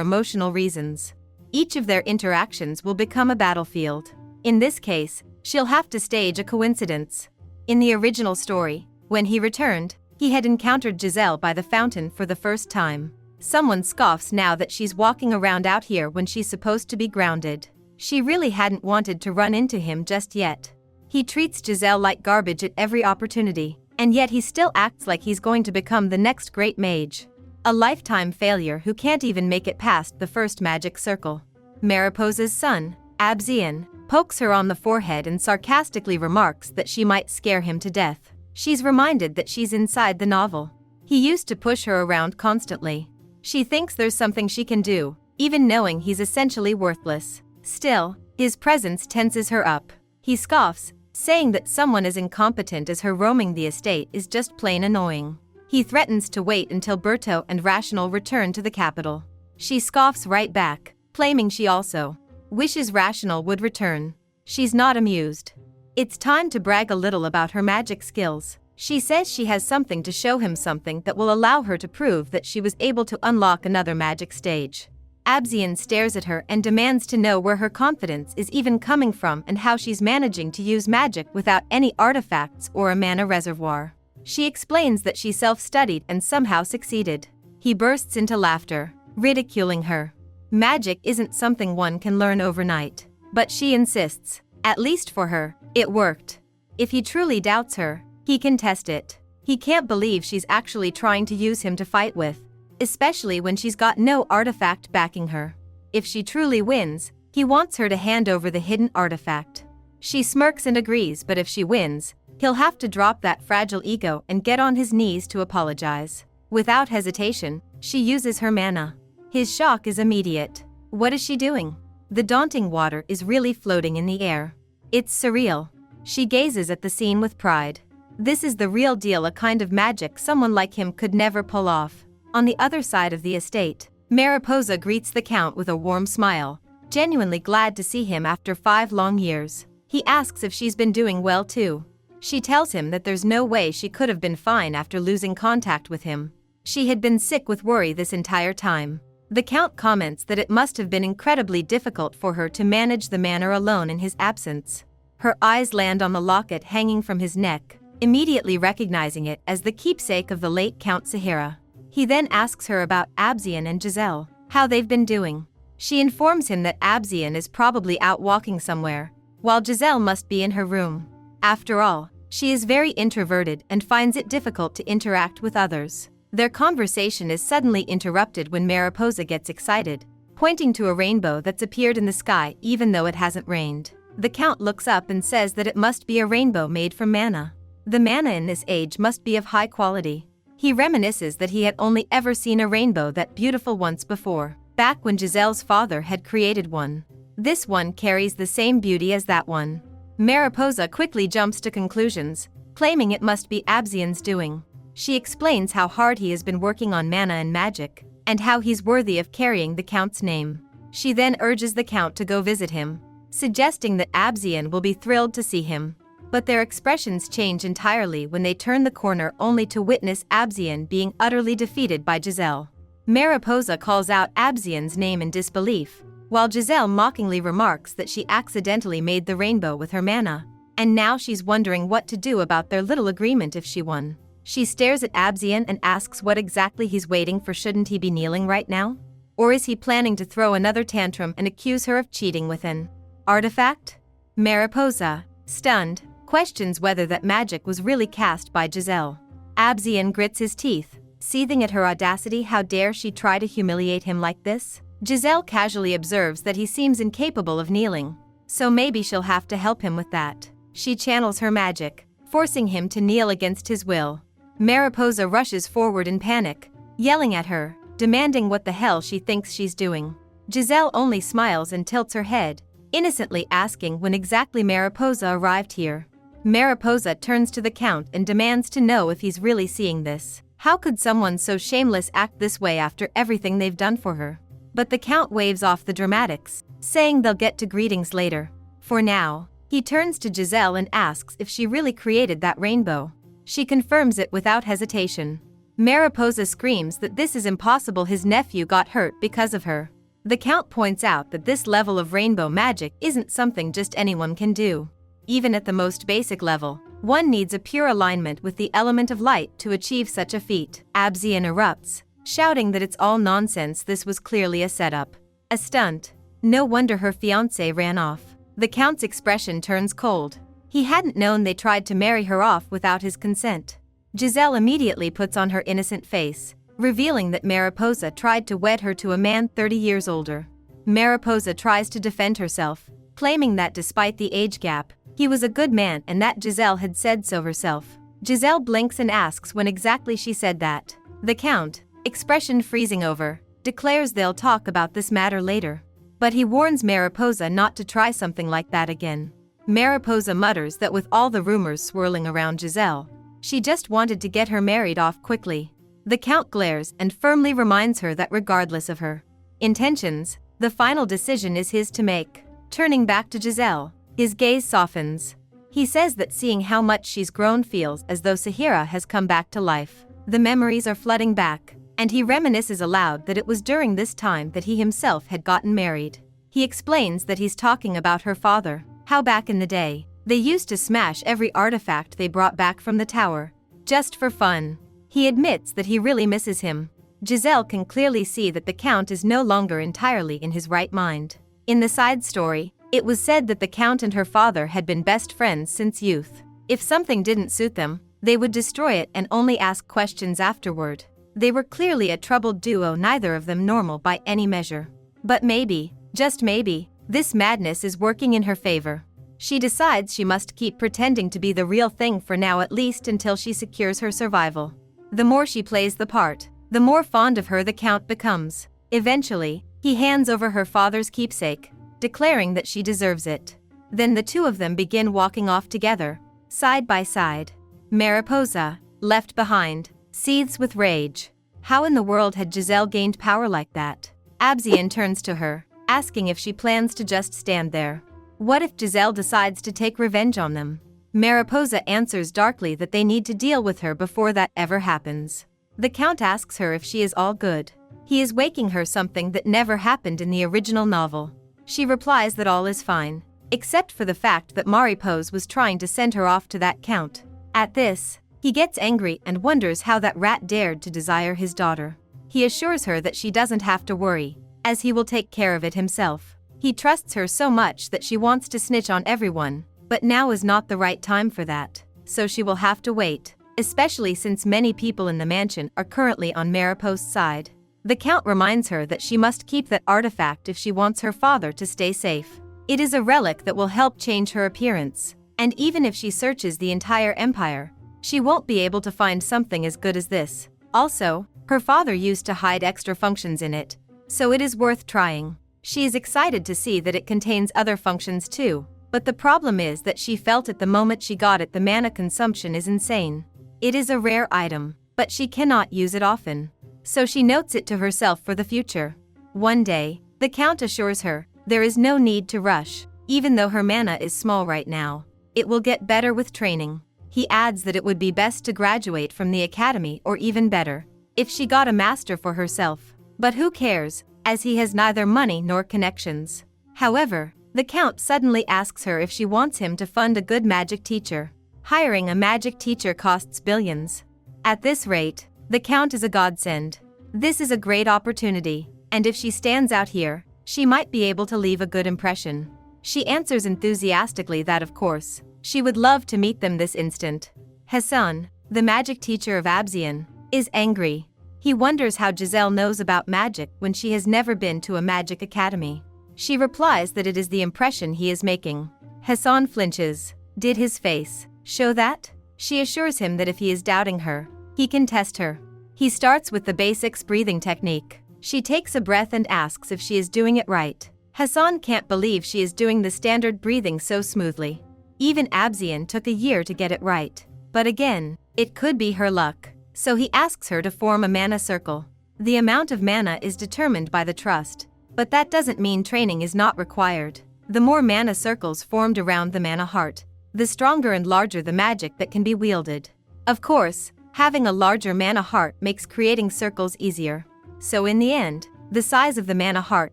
emotional reasons. Each of their interactions will become a battlefield. In this case, she'll have to stage a coincidence. In the original story, when he returned, he had encountered Giselle by the fountain for the first time. Someone scoffs now that she's walking around out here when she's supposed to be grounded. She really hadn't wanted to run into him just yet. He treats Giselle like garbage at every opportunity, and yet he still acts like he's going to become the next great mage. A lifetime failure who can't even make it past the first magic circle. Mariposa's son, Abzian, pokes her on the forehead and sarcastically remarks that she might scare him to death. She's reminded that she's inside the novel. He used to push her around constantly. She thinks there's something she can do, even knowing he's essentially worthless. Still, his presence tenses her up. He scoffs, saying that someone as incompetent as her roaming the estate is just plain annoying. He threatens to wait until Berto and Rational return to the capital. She scoffs right back, claiming she also wishes Rational would return. She's not amused. It's time to brag a little about her magic skills. She says she has something to show him, something that will allow her to prove that she was able to unlock another magic stage. Abzian stares at her and demands to know where her confidence is even coming from and how she's managing to use magic without any artifacts or a mana reservoir. She explains that she self-studied and somehow succeeded. He bursts into laughter, ridiculing her. Magic isn't something one can learn overnight. But she insists, at least for her, it worked. If he truly doubts her, he can test it. He can't believe she's actually trying to use him to fight with, especially when she's got no artifact backing her. If she truly wins, he wants her to hand over the hidden artifact. She smirks and agrees, but if she wins, he'll have to drop that fragile ego and get on his knees to apologize. Without hesitation, she uses her mana. His shock is immediate. What is she doing? The daunting water is really floating in the air. It's surreal. She gazes at the scene with pride. This is the real deal, a kind of magic someone like him could never pull off. On the other side of the estate, Mariposa greets the Count with a warm smile, genuinely glad to see him after 5 long years. He asks if she's been doing well too. She tells him that there's no way she could have been fine after losing contact with him. She had been sick with worry this entire time. The Count comments that it must have been incredibly difficult for her to manage the manor alone in his absence. Her eyes land on the locket hanging from his neck, immediately recognizing it as the keepsake of the late Count Sahira. He then asks her about Abzian and Giselle, how they've been doing. She informs him that Abzian is probably out walking somewhere, while Giselle must be in her room. After all, she is very introverted and finds it difficult to interact with others. Their conversation is suddenly interrupted when Mariposa gets excited, pointing to a rainbow that's appeared in the sky even though it hasn't rained. The Count looks up and says that it must be a rainbow made from mana. The mana in this age must be of high quality. He reminisces that he had only ever seen a rainbow that beautiful once before, back when Giselle's father had created one. This one carries the same beauty as that one. Mariposa quickly jumps to conclusions, claiming it must be Abzian's doing. She explains how hard he has been working on mana and magic, and how he's worthy of carrying the Count's name. She then urges the Count to go visit him, suggesting that Abzian will be thrilled to see him. But their expressions change entirely when they turn the corner only to witness Abzian being utterly defeated by Giselle. Mariposa calls out Abzian's name in disbelief, while Giselle mockingly remarks that she accidentally made the rainbow with her mana, and now she's wondering what to do about their little agreement if she won. She stares at Abzian and asks what exactly he's waiting for. Shouldn't he be kneeling right now? Or is he planning to throw another tantrum and accuse her of cheating with an artifact? Mariposa, stunned, questions whether that magic was really cast by Giselle. Abzian grits his teeth, seething at her audacity. How dare she try to humiliate him like this? Giselle casually observes that he seems incapable of kneeling, so maybe she'll have to help him with that. She channels her magic, forcing him to kneel against his will. Mariposa rushes forward in panic, yelling at her, demanding what the hell she thinks she's doing. Giselle only smiles and tilts her head, innocently asking when exactly Mariposa arrived here. Mariposa turns to the Count and demands to know if he's really seeing this. How could someone so shameless act this way after everything they've done for her? But the Count waves off the dramatics, saying they'll get to greetings later. For now, he turns to Giselle and asks if she really created that rainbow. She confirms it without hesitation. Mariposa screams that this is impossible. His nephew got hurt because of her. The Count points out that this level of rainbow magic isn't something just anyone can do. Even at the most basic level, one needs a pure alignment with the element of light to achieve such a feat. Abzian erupts, shouting that it's all nonsense. This was clearly a setup, a stunt. No wonder her fiancé ran off. The Count's expression turns cold. He hadn't known they tried to marry her off without his consent. Giselle immediately puts on her innocent face, revealing that Mariposa tried to wed her to a man 30 years older. Mariposa tries to defend herself, claiming that despite the age gap, he was a good man and that Giselle had said so herself. Giselle blinks and asks when exactly she said that. The Count, expression freezing over, declares they'll talk about this matter later. But he warns Mariposa not to try something like that again. Mariposa mutters that with all the rumors swirling around Giselle, she just wanted to get her married off quickly. The Count glares and firmly reminds her that regardless of her intentions, the final decision is his to make. Turning back to Giselle, his gaze softens. He says that seeing how much she's grown feels as though Sahira has come back to life. The memories are flooding back, and he reminisces aloud that it was during this time that he himself had gotten married. He explains that he's talking about her father, how back in the day, they used to smash every artifact they brought back from the tower, just for fun. He admits that he really misses him. Giselle can clearly see that the Count is no longer entirely in his right mind. In the side story, it was said that the Count and her father had been best friends since youth. If something didn't suit them, they would destroy it and only ask questions afterward. They were clearly a troubled duo, neither of them normal by any measure. But maybe, just maybe, this madness is working in her favor. She decides she must keep pretending to be the real thing for now, at least until she secures her survival. The more she plays the part, the more fond of her the Count becomes. Eventually, he hands over her father's keepsake, declaring that she deserves it. Then the two of them begin walking off together, side by side. Mariposa, left behind, seethes with rage. How in the world had Giselle gained power like that? Abzian turns to her, asking if she plans to just stand there. What if Giselle decides to take revenge on them? Mariposa answers darkly that they need to deal with her before that ever happens. The Count asks her if she is all good. He is waking her something that never happened in the original novel. She replies that all is fine, except for the fact that Mariposa was trying to send her off to that Count. At this, he gets angry and wonders how that rat dared to desire his daughter. He assures her that she doesn't have to worry, as he will take care of it himself. He trusts her so much that she wants to snitch on everyone, but now is not the right time for that, so she will have to wait, especially since many people in the mansion are currently on Mariposa's side. The Count reminds her that she must keep that artifact if she wants her father to stay safe. It is a relic that will help change her appearance, and even if she searches the entire empire, she won't be able to find something as good as this. Also, her father used to hide extra functions in it, so it is worth trying. She is excited to see that it contains other functions too, but the problem is that she felt it the moment she got it. The mana consumption is insane. It is a rare item, but she cannot use it often. so she notes it to herself for the future. One day, the Count assures her there is no need to rush, even though her mana is small right now. It will get better with training. He adds that it would be best to graduate from the academy, or even better, if she got a master for herself. But who cares, as he has neither money nor connections. However, the Count suddenly asks her if she wants him to fund a good magic teacher. Hiring a magic teacher costs billions. At this rate, the Count is a godsend. This is a great opportunity, and if she stands out here, she might be able to leave a good impression. She answers enthusiastically that of course, she would love to meet them this instant. Hassan, the magic teacher of Abzian, is angry. He wonders how Giselle knows about magic when she has never been to a magic academy. She replies that it is the impression he is making. Hassan flinches. Did his face show that? She assures him that if he is doubting her, he can test her. He starts with the basics breathing technique. She takes a breath and asks if she is doing it right. Hassan can't believe she is doing the standard breathing so smoothly. Even Abzian took a year to get it right. But again, it could be her luck. So he asks her to form a mana circle. The amount of mana is determined by the trust, but that doesn't mean training is not required. The more mana circles formed around the mana heart, the stronger and larger the magic that can be wielded. Of course, having a larger mana heart makes creating circles easier. So in the end, the size of the mana heart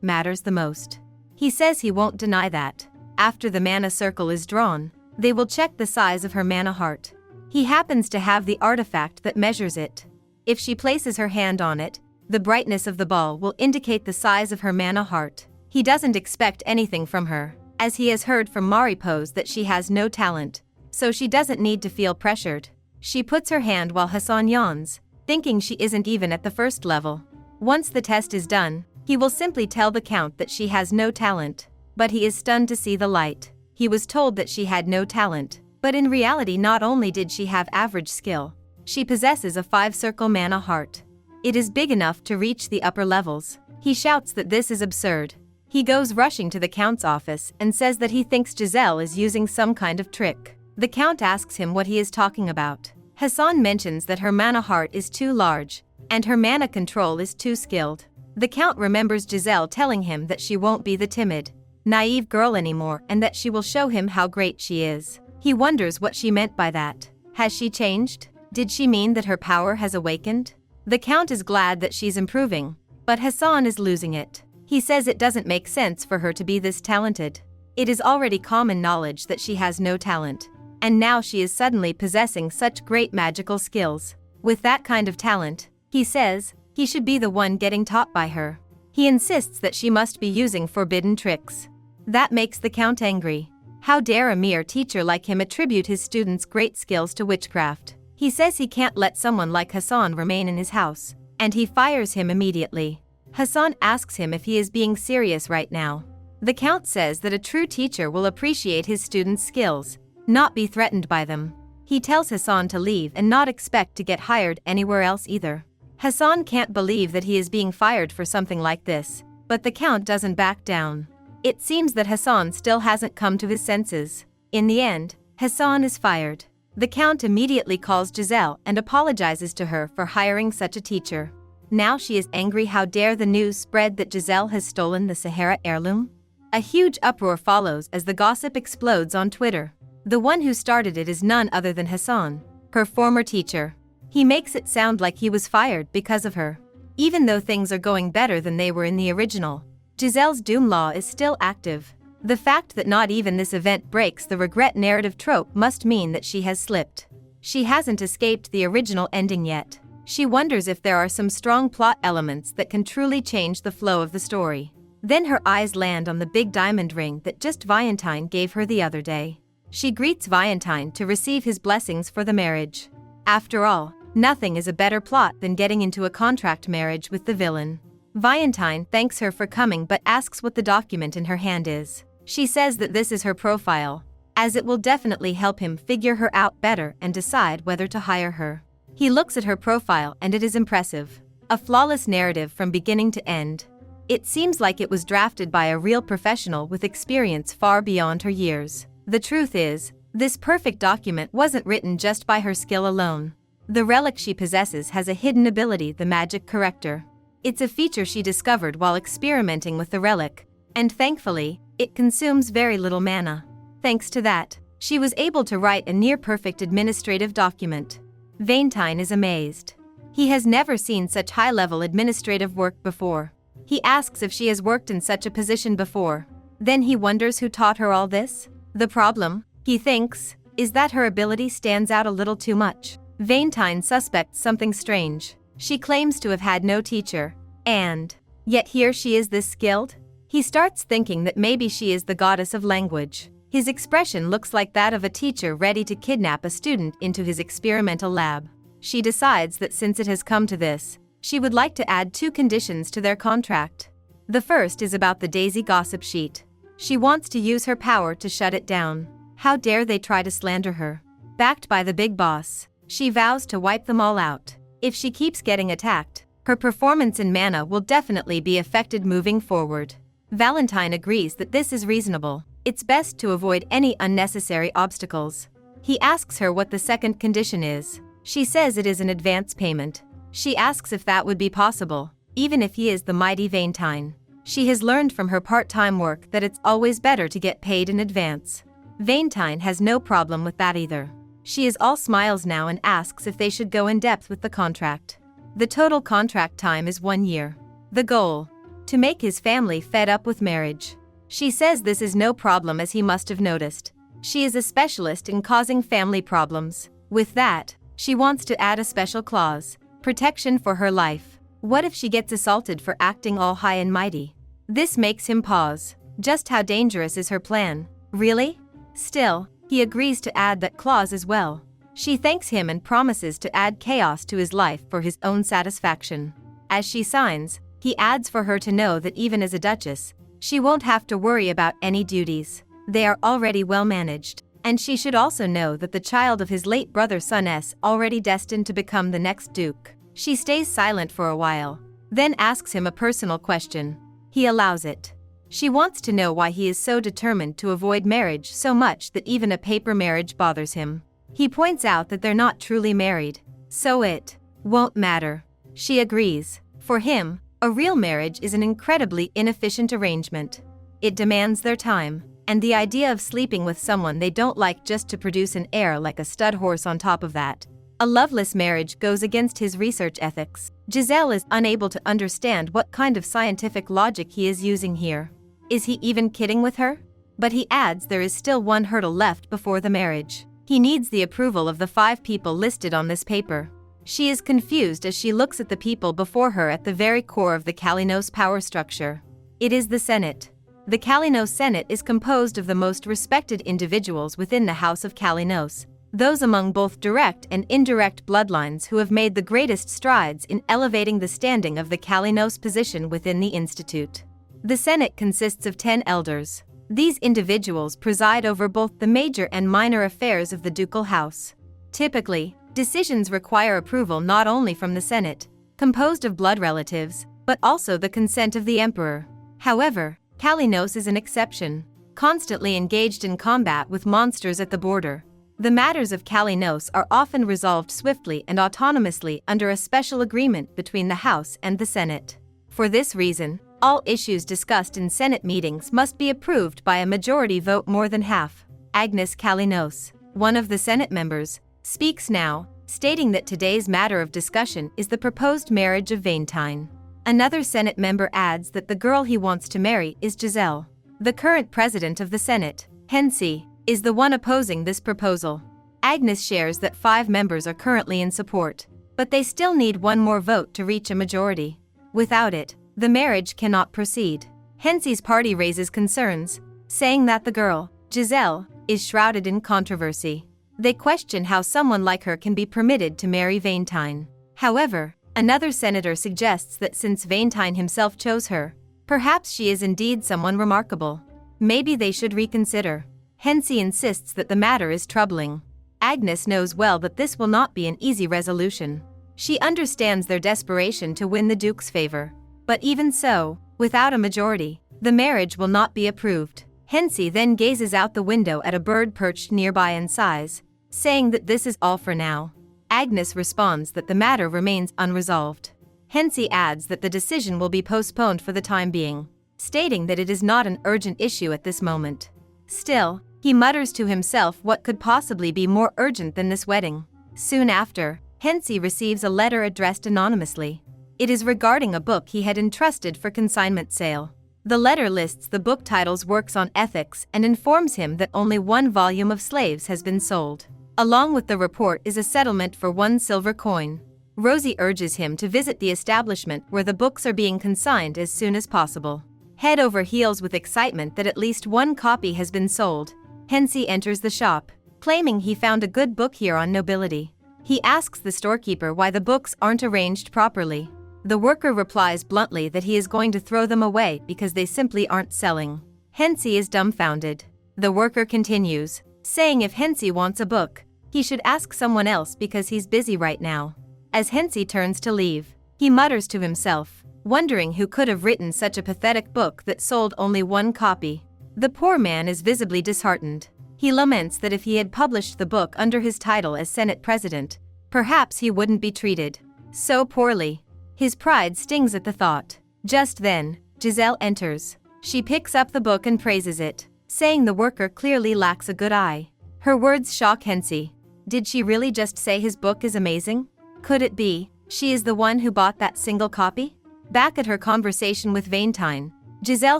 matters the most. He says he won't deny that. After the mana circle is drawn, they will check the size of her mana heart. He happens to have the artifact that measures it. If she places her hand on it, the brightness of the ball will indicate the size of her mana heart. He doesn't expect anything from her, as he has heard from Maripos that she has no talent, so she doesn't need to feel pressured. She puts her hand while Hassan yawns, thinking she isn't even at the first level. Once the test is done, he will simply tell the Count that she has no talent, but he is stunned to see the light. He was told that she had no talent, but in reality not only did she have average skill, she possesses a 5-circle mana heart. It is big enough to reach the upper levels. He shouts that this is absurd. He goes rushing to the Count's office and says that he thinks Giselle is using some kind of trick. The Count asks him what he is talking about. Hassan mentions that her mana heart is too large, and her mana control is too skilled. The Count remembers Giselle telling him that she won't be the timid, naive girl anymore and that she will show him how great she is. He wonders what she meant by that. Has she changed? Did she mean that her power has awakened? The Count is glad that she's improving, but Hassan is losing it. He says it doesn't make sense for her to be this talented. It is already common knowledge that she has no talent, and now she is suddenly possessing such great magical skills. With that kind of talent, he says, he should be the one getting taught by her. He insists that she must be using forbidden tricks. That makes the Count angry. How dare a mere teacher like him attribute his students' great skills to witchcraft? He says he can't let someone like Hassan remain in his house, and he fires him immediately. Hassan asks him if he is being serious right now. The Count says that a true teacher will appreciate his students' skills, not be threatened by them. He tells Hassan to leave and not expect to get hired anywhere else either. Hassan can't believe that he is being fired for something like this, but the Count doesn't back down. It seems that Hassan still hasn't come to his senses. In the end, Hassan is fired. The Count immediately calls Giselle and apologizes to her for hiring such a teacher. Now she is angry. How dare the news spread that Giselle has stolen the Sahara heirloom? A huge uproar follows as the gossip explodes on Twitter. The one who started it is none other than Hassan, her former teacher. He makes it sound like he was fired because of her. Even though things are going better than they were in the original, Giselle's doom law is still active. The fact that not even this event breaks the regret narrative trope must mean that she has slipped. She hasn't escaped the original ending yet. She wonders if there are some strong plot elements that can truly change the flow of the story. Then her eyes land on the big diamond ring that just Valentine gave her the other day. She greets Valentine to receive his blessings for the marriage. After all, nothing is a better plot than getting into a contract marriage with the villain. Valentine thanks her for coming but asks what the document in her hand is. She says that this is her profile, as it will definitely help him figure her out better and decide whether to hire her. He looks at her profile and it is impressive. A flawless narrative from beginning to end. It seems like it was drafted by a real professional with experience far beyond her years. The truth is, this perfect document wasn't written just by her skill alone. The relic she possesses has a hidden ability, the magic corrector. It's a feature she discovered while experimenting with the relic, and thankfully, it consumes very little mana. Thanks to that, she was able to write a near-perfect administrative document. Valentine is amazed. He has never seen such high-level administrative work before. He asks if she has worked in such a position before. Then he wonders who taught her all this. The problem, he thinks, is that her ability stands out a little too much. Valentine suspects something strange. She claims to have had no teacher, and yet here she is this skilled? He starts thinking that maybe she is the goddess of language. His expression looks like that of a teacher ready to kidnap a student into his experimental lab. She decides that since it has come to this, she would like to add 2 conditions to their contract. The first is about the Daisy gossip sheet. She wants to use her power to shut it down. How dare they try to slander her? Backed by the big boss, she vows to wipe them all out. If she keeps getting attacked, her performance in mana will definitely be affected moving forward. Valentine agrees that this is reasonable. It's best to avoid any unnecessary obstacles. He asks her what the second condition is. She says it is an advance payment. She asks if that would be possible, even if he is the mighty Valentine. She has learned from her part-time work that it's always better to get paid in advance. Valentine has no problem with that either. She is all smiles now and asks if they should go in depth with the contract. The total contract time is 1 year. The goal: to make his family fed up with marriage. She says this is no problem, as he must have noticed. She is a specialist in causing family problems. With that, she wants to add a special clause: protection for her life. What if she gets assaulted for acting all high and mighty? This makes him pause. Just how dangerous is her plan? Really? Still, he agrees to add that clause as well. She thanks him and promises to add chaos to his life for his own satisfaction. As she signs, he adds for her to know that even as a duchess, she won't have to worry about any duties. They are already well managed, and she should also know that the child of his late brother son is already destined to become the next duke. She stays silent for a while, then asks him a personal question. He allows it. She wants to know why he is so determined to avoid marriage so much that even a paper marriage bothers him. He points out that they're not truly married, so it won't matter. She agrees. For him, a real marriage is an incredibly inefficient arrangement. It demands their time, and the idea of sleeping with someone they don't like just to produce an heir like a stud horse on top of that. A loveless marriage goes against his research ethics. Giselle is unable to understand what kind of scientific logic he is using here. Is he even kidding with her? But he adds there is still one hurdle left before the marriage. He needs the approval of the 5 people listed on this paper. She is confused as she looks at the people before her at the very core of the Kalinos power structure. It is the Senate. The Kalinos Senate is composed of the most respected individuals within the House of Kalinos, those among both direct and indirect bloodlines who have made the greatest strides in elevating the standing of the Kalinos position within the Institute. The Senate consists of 10 elders. These individuals preside over both the major and minor affairs of the ducal house. Typically, decisions require approval not only from the Senate, composed of blood relatives, but also the consent of the emperor. However, Kalinos is an exception, constantly engaged in combat with monsters at the border. The matters of Kalinos are often resolved swiftly and autonomously under a special agreement between the House and the Senate. For this reason, all issues discussed in Senate meetings must be approved by a majority vote more than half. Agnes Kalinos, one of the Senate members, speaks now, stating that today's matter of discussion is the proposed marriage of Valentine. Another Senate member adds that the girl he wants to marry is Giselle. The current president of the Senate, Hensey, is the one opposing this proposal. Agnes shares that 5 members are currently in support, but they still need one more vote to reach a majority. Without it, the marriage cannot proceed. Hensey's party raises concerns, saying that the girl, Giselle, is shrouded in controversy. They question how someone like her can be permitted to marry Valentine. However, another senator suggests that since Valentine himself chose her, perhaps she is indeed someone remarkable. Maybe they should reconsider. Hensey insists that the matter is troubling. Agnes knows well that this will not be an easy resolution. She understands their desperation to win the Duke's favor. But even so, without a majority, the marriage will not be approved. Hensey then gazes out the window at a bird perched nearby and sighs, saying that this is all for now. Agnes responds that the matter remains unresolved. Hensy adds that the decision will be postponed for the time being, stating that it is not an urgent issue at this moment. Still, he mutters to himself what could possibly be more urgent than this wedding. Soon after, Hensy receives a letter addressed anonymously. It is regarding a book he had entrusted for consignment sale. The letter lists the book title's works on ethics and informs him that only 1 volume of Slaves has been sold. Along with the report is a settlement for 1 silver coin. Rosie urges him to visit the establishment where the books are being consigned as soon as possible. Head over heels with excitement that at least 1 copy has been sold, Hensy enters the shop, claiming he found a good book here on nobility. He asks the storekeeper why the books aren't arranged properly. The worker replies bluntly that he is going to throw them away because they simply aren't selling. Hensy is dumbfounded. The worker continues, saying if Hensy wants a book, he should ask someone else because he's busy right now. As Hensy turns to leave, he mutters to himself, wondering who could have written such a pathetic book that sold only 1 copy. The poor man is visibly disheartened. He laments that if he had published the book under his title as Senate President, perhaps he wouldn't be treated so poorly. His pride stings at the thought. Just then, Giselle enters. She picks up the book and praises it, saying the worker clearly lacks a good eye. Her words shock Hensy. Did she really just say his book is amazing? Could it be she is the one who bought that single copy? Back at her conversation with Valentine, Giselle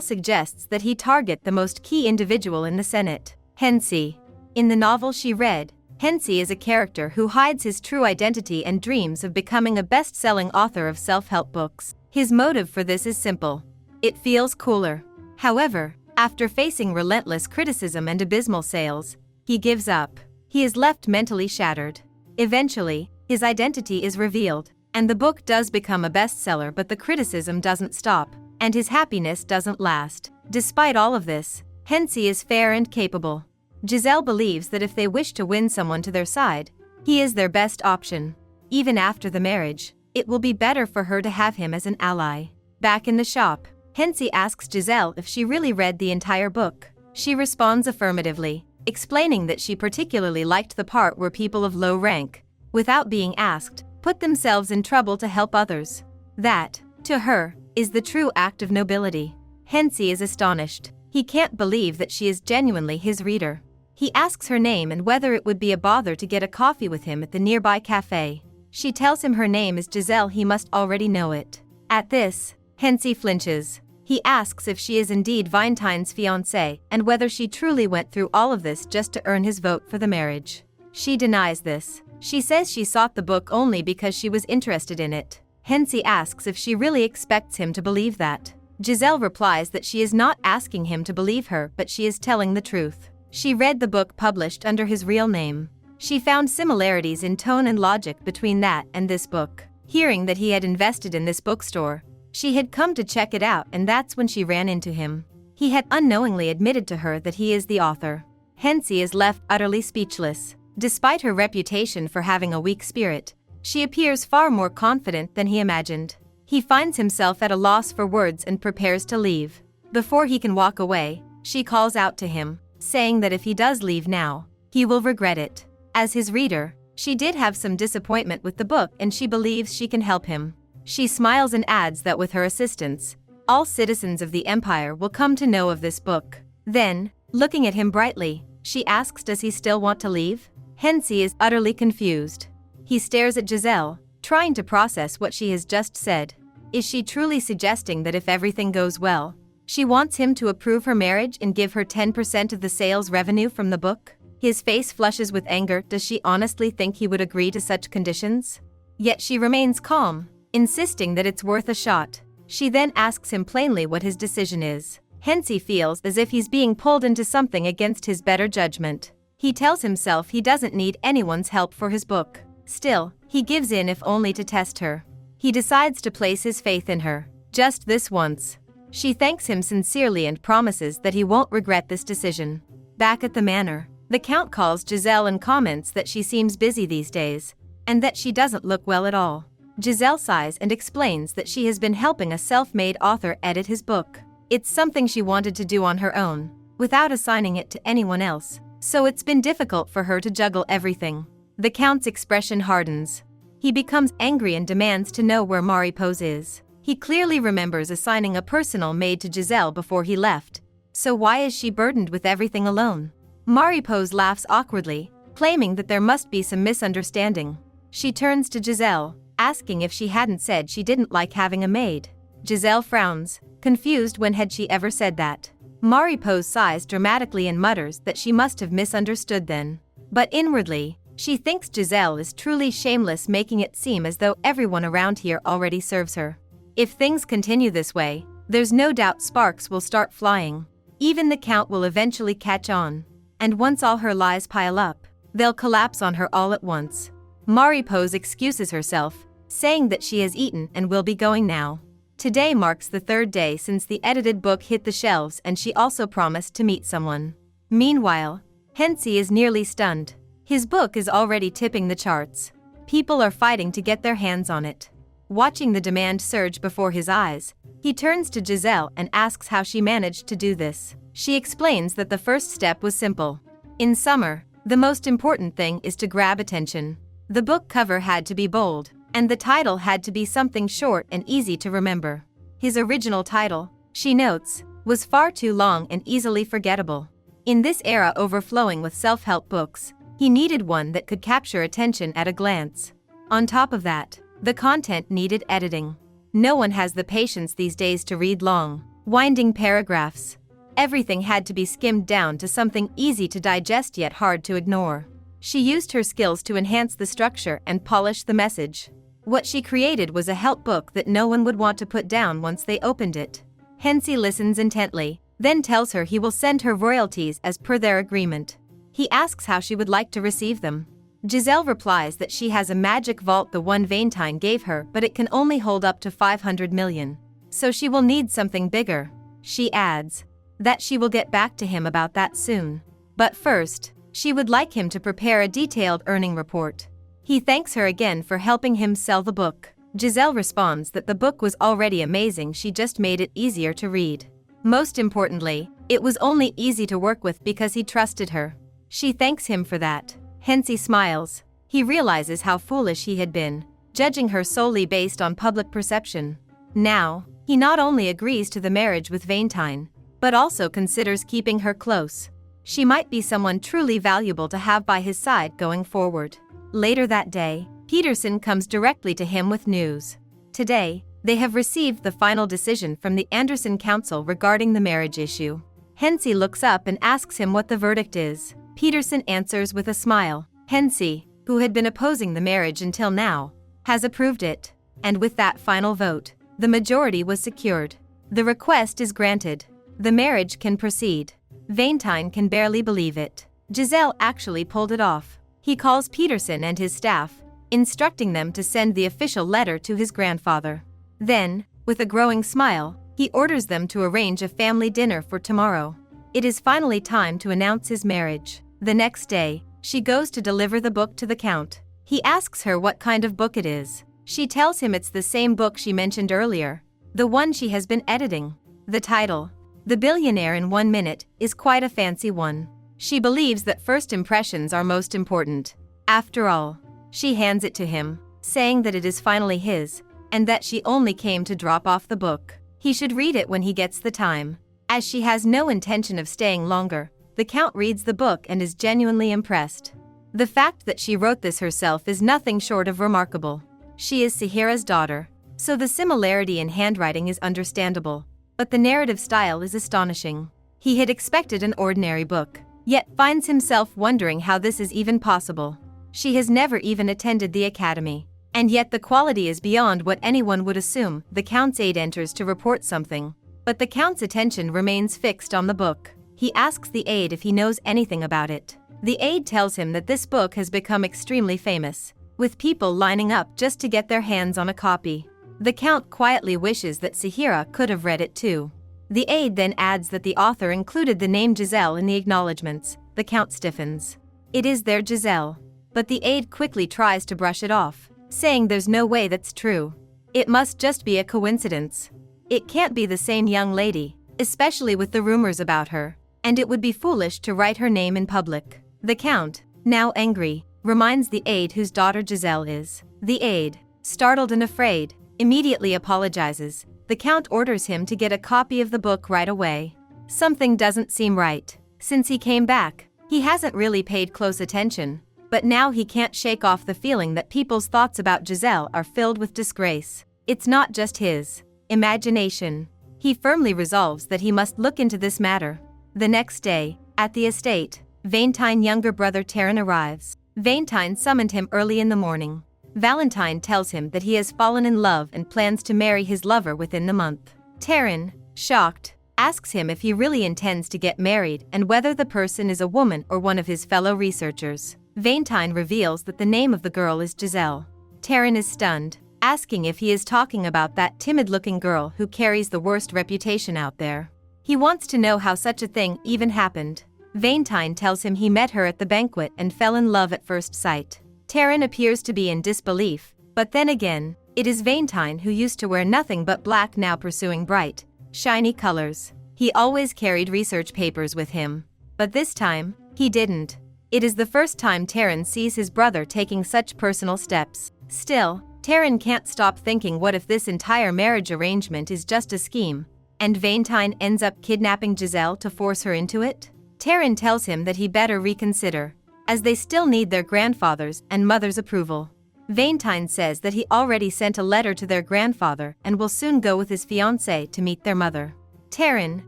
suggests that he target the most key individual in the Senate, Hensy. In the novel she read, Hensy is a character who hides his true identity and dreams of becoming a best-selling author of self-help books. His motive for this is simple. It feels cooler. However, after facing relentless criticism and abysmal sales, he gives up. He is left mentally shattered. Eventually, his identity is revealed, and the book does become a bestseller, but the criticism doesn't stop, and his happiness doesn't last. Despite all of this, Hensy is fair and capable. Giselle believes that if they wish to win someone to their side, he is their best option. Even after the marriage, it will be better for her to have him as an ally. Back in the shop, Hensy asks Giselle if she really read the entire book. She responds affirmatively, explaining that she particularly liked the part where people of low rank, without being asked, put themselves in trouble to help others. That, to her, is the true act of nobility. Hensy is astonished. He can't believe that she is genuinely his reader. He asks her name and whether it would be a bother to get a coffee with him at the nearby cafe. She tells him her name is Giselle. He must already know it. At this, Hensy flinches. He asks if she is indeed Valentine's fiancée and whether she truly went through all of this just to earn his vote for the marriage. She denies this. She says she sought the book only because she was interested in it. Hensy asks if she really expects him to believe that. Giselle replies that she is not asking him to believe her, but she is telling the truth. She read the book published under his real name. She found similarities in tone and logic between that and this book. Hearing that he had invested in this bookstore, she had come to check it out, and that's when she ran into him. He had unknowingly admitted to her that he is the author. Hensy is left utterly speechless. Despite her reputation for having a weak spirit, she appears far more confident than he imagined. He finds himself at a loss for words and prepares to leave. Before he can walk away, she calls out to him, saying that if he does leave now, he will regret it. As his reader, she did have some disappointment with the book and she believes she can help him. She smiles and adds that with her assistance, all citizens of the Empire will come to know of this book. Then, looking at him brightly, she asks does he still want to leave? Hensy is utterly confused. He stares at Giselle, trying to process what she has just said. Is she truly suggesting that if everything goes well, she wants him to approve her marriage and give her 10% of the sales revenue from the book? His face flushes with anger. Does she honestly think he would agree to such conditions? Yet she remains calm, insisting that it's worth a shot. She then asks him plainly what his decision is. Hensy feels as if he's being pulled into something against his better judgment. He tells himself he doesn't need anyone's help for his book. Still, he gives in if only to test her. He decides to place his faith in her, just this once. She thanks him sincerely and promises that he won't regret this decision. Back at the manor, the Count calls Giselle and comments that she seems busy these days, and that she doesn't look well at all. Giselle sighs and explains that she has been helping a self-made author edit his book. It's something she wanted to do on her own, without assigning it to anyone else, so it's been difficult for her to juggle everything. The Count's expression hardens. He becomes angry and demands to know where Maripose is. He clearly remembers assigning a personal maid to Giselle before he left, so why is she burdened with everything alone? Maripose laughs awkwardly, claiming that there must be some misunderstanding. She turns to Giselle, asking if she hadn't said she didn't like having a maid. Giselle frowns, confused when had she ever said that. Maripose sighs dramatically and mutters that she must have misunderstood then. But inwardly, she thinks Giselle is truly shameless, making it seem as though everyone around here already serves her. If things continue this way, there's no doubt sparks will start flying. Even the Count will eventually catch on. And once all her lies pile up, they'll collapse on her all at once. Maripose excuses herself, saying that she has eaten and will be going now. Today marks the third day since the edited book hit the shelves, and she also promised to meet someone. Meanwhile, Hensey is nearly stunned. His book is already tipping the charts. People are fighting to get their hands on it. Watching the demand surge before his eyes, he turns to Giselle and asks how she managed to do this. She explains that the first step was simple. In summer, the most important thing is to grab attention. The book cover had to be bold, and the title had to be something short and easy to remember. His original title, she notes, was far too long and easily forgettable. In this era overflowing with self-help books, he needed one that could capture attention at a glance. On top of that, the content needed editing. No one has the patience these days to read long, winding paragraphs. Everything had to be skimmed down to something easy to digest yet hard to ignore. She used her skills to enhance the structure and polish the message. What she created was a help book that no one would want to put down once they opened it. Hensey listens intently, then tells her he will send her royalties as per their agreement. He asks how she would like to receive them. Giselle replies that she has a magic vault, the one Valentine gave her, but it can only hold up to 500 million. So she will need something bigger. She adds that she will get back to him about that soon. But first, she would like him to prepare a detailed earning report. He thanks her again for helping him sell the book. Giselle responds that the book was already amazing, she just made it easier to read. Most importantly, it was only easy to work with because he trusted her. She thanks him for that. Hensey smiles. He realizes how foolish he had been, judging her solely based on public perception. Now, he not only agrees to the marriage with Valentine, but also considers keeping her close. She might be someone truly valuable to have by his side going forward. Later that day, Peterson comes directly to him with news. Today, they have received the final decision from the Anderson Council regarding the marriage issue. Hensey looks up and asks him what the verdict is. Peterson answers with a smile. Hensey, who had been opposing the marriage until now, has approved it. And with that final vote, the majority was secured. The request is granted. The marriage can proceed. Valentine can barely believe it. Giselle actually pulled it off. He calls Peterson and his staff, instructing them to send the official letter to his grandfather. Then, with a growing smile, he orders them to arrange a family dinner for tomorrow. It is finally time to announce his marriage. The next day, she goes to deliver the book to the Count. He asks her what kind of book it is. She tells him it's the same book she mentioned earlier, the one she has been editing. The title, The Billionaire in 1 Minute, is quite a fancy one. She believes that first impressions are most important. After all, she hands it to him, saying that it is finally his, and that she only came to drop off the book. He should read it when he gets the time. As she has no intention of staying longer, the Count reads the book and is genuinely impressed. The fact that she wrote this herself is nothing short of remarkable. She is Sahira's daughter, so the similarity in handwriting is understandable, but the narrative style is astonishing. He had expected an ordinary book, yet finds himself wondering how this is even possible. She has never even attended the academy, and yet the quality is beyond what anyone would assume. The Count's aide enters to report something, but the Count's attention remains fixed on the book. He asks the aide if he knows anything about it. The aide tells him that this book has become extremely famous, with people lining up just to get their hands on a copy. The Count quietly wishes that Sahira could have read it too. The aide then adds that the author included the name Giselle in the acknowledgements. The Count stiffens. It is their Giselle. But the aide quickly tries to brush it off, saying there's no way that's true. It must just be a coincidence. It can't be the same young lady, especially with the rumors about her, and it would be foolish to write her name in public. The Count, now angry, reminds the aide whose daughter Giselle is. The aide, startled and afraid, immediately apologizes. The Count orders him to get a copy of the book right away. Something doesn't seem right. Since he came back, he hasn't really paid close attention, but now he can't shake off the feeling that people's thoughts about Giselle are filled with disgrace. It's not just his imagination. He firmly resolves that he must look into this matter. The next day, at the estate, Valentine's younger brother Taryn arrives. Valentine summoned him early in the morning. Valentine tells him that he has fallen in love and plans to marry his lover within the month. Taryn, shocked, asks him if he really intends to get married and whether the person is a woman or one of his fellow researchers. Valentine reveals that the name of the girl is Giselle. Taryn is stunned, asking if he is talking about that timid-looking girl who carries the worst reputation out there. He wants to know how such a thing even happened. Valentine tells him he met her at the banquet and fell in love at first sight. Taryn appears to be in disbelief, but then again, it is Valentine who used to wear nothing but black now pursuing bright, shiny colors. He always carried research papers with him, but this time, he didn't. It is the first time Taryn sees his brother taking such personal steps. Still, Taryn can't stop thinking, what if this entire marriage arrangement is just a scheme, and Valentine ends up kidnapping Giselle to force her into it? Taryn tells him that he better reconsider, as they still need their grandfather's and mother's approval. Valentine says that he already sent a letter to their grandfather and will soon go with his fiancée to meet their mother. Taryn,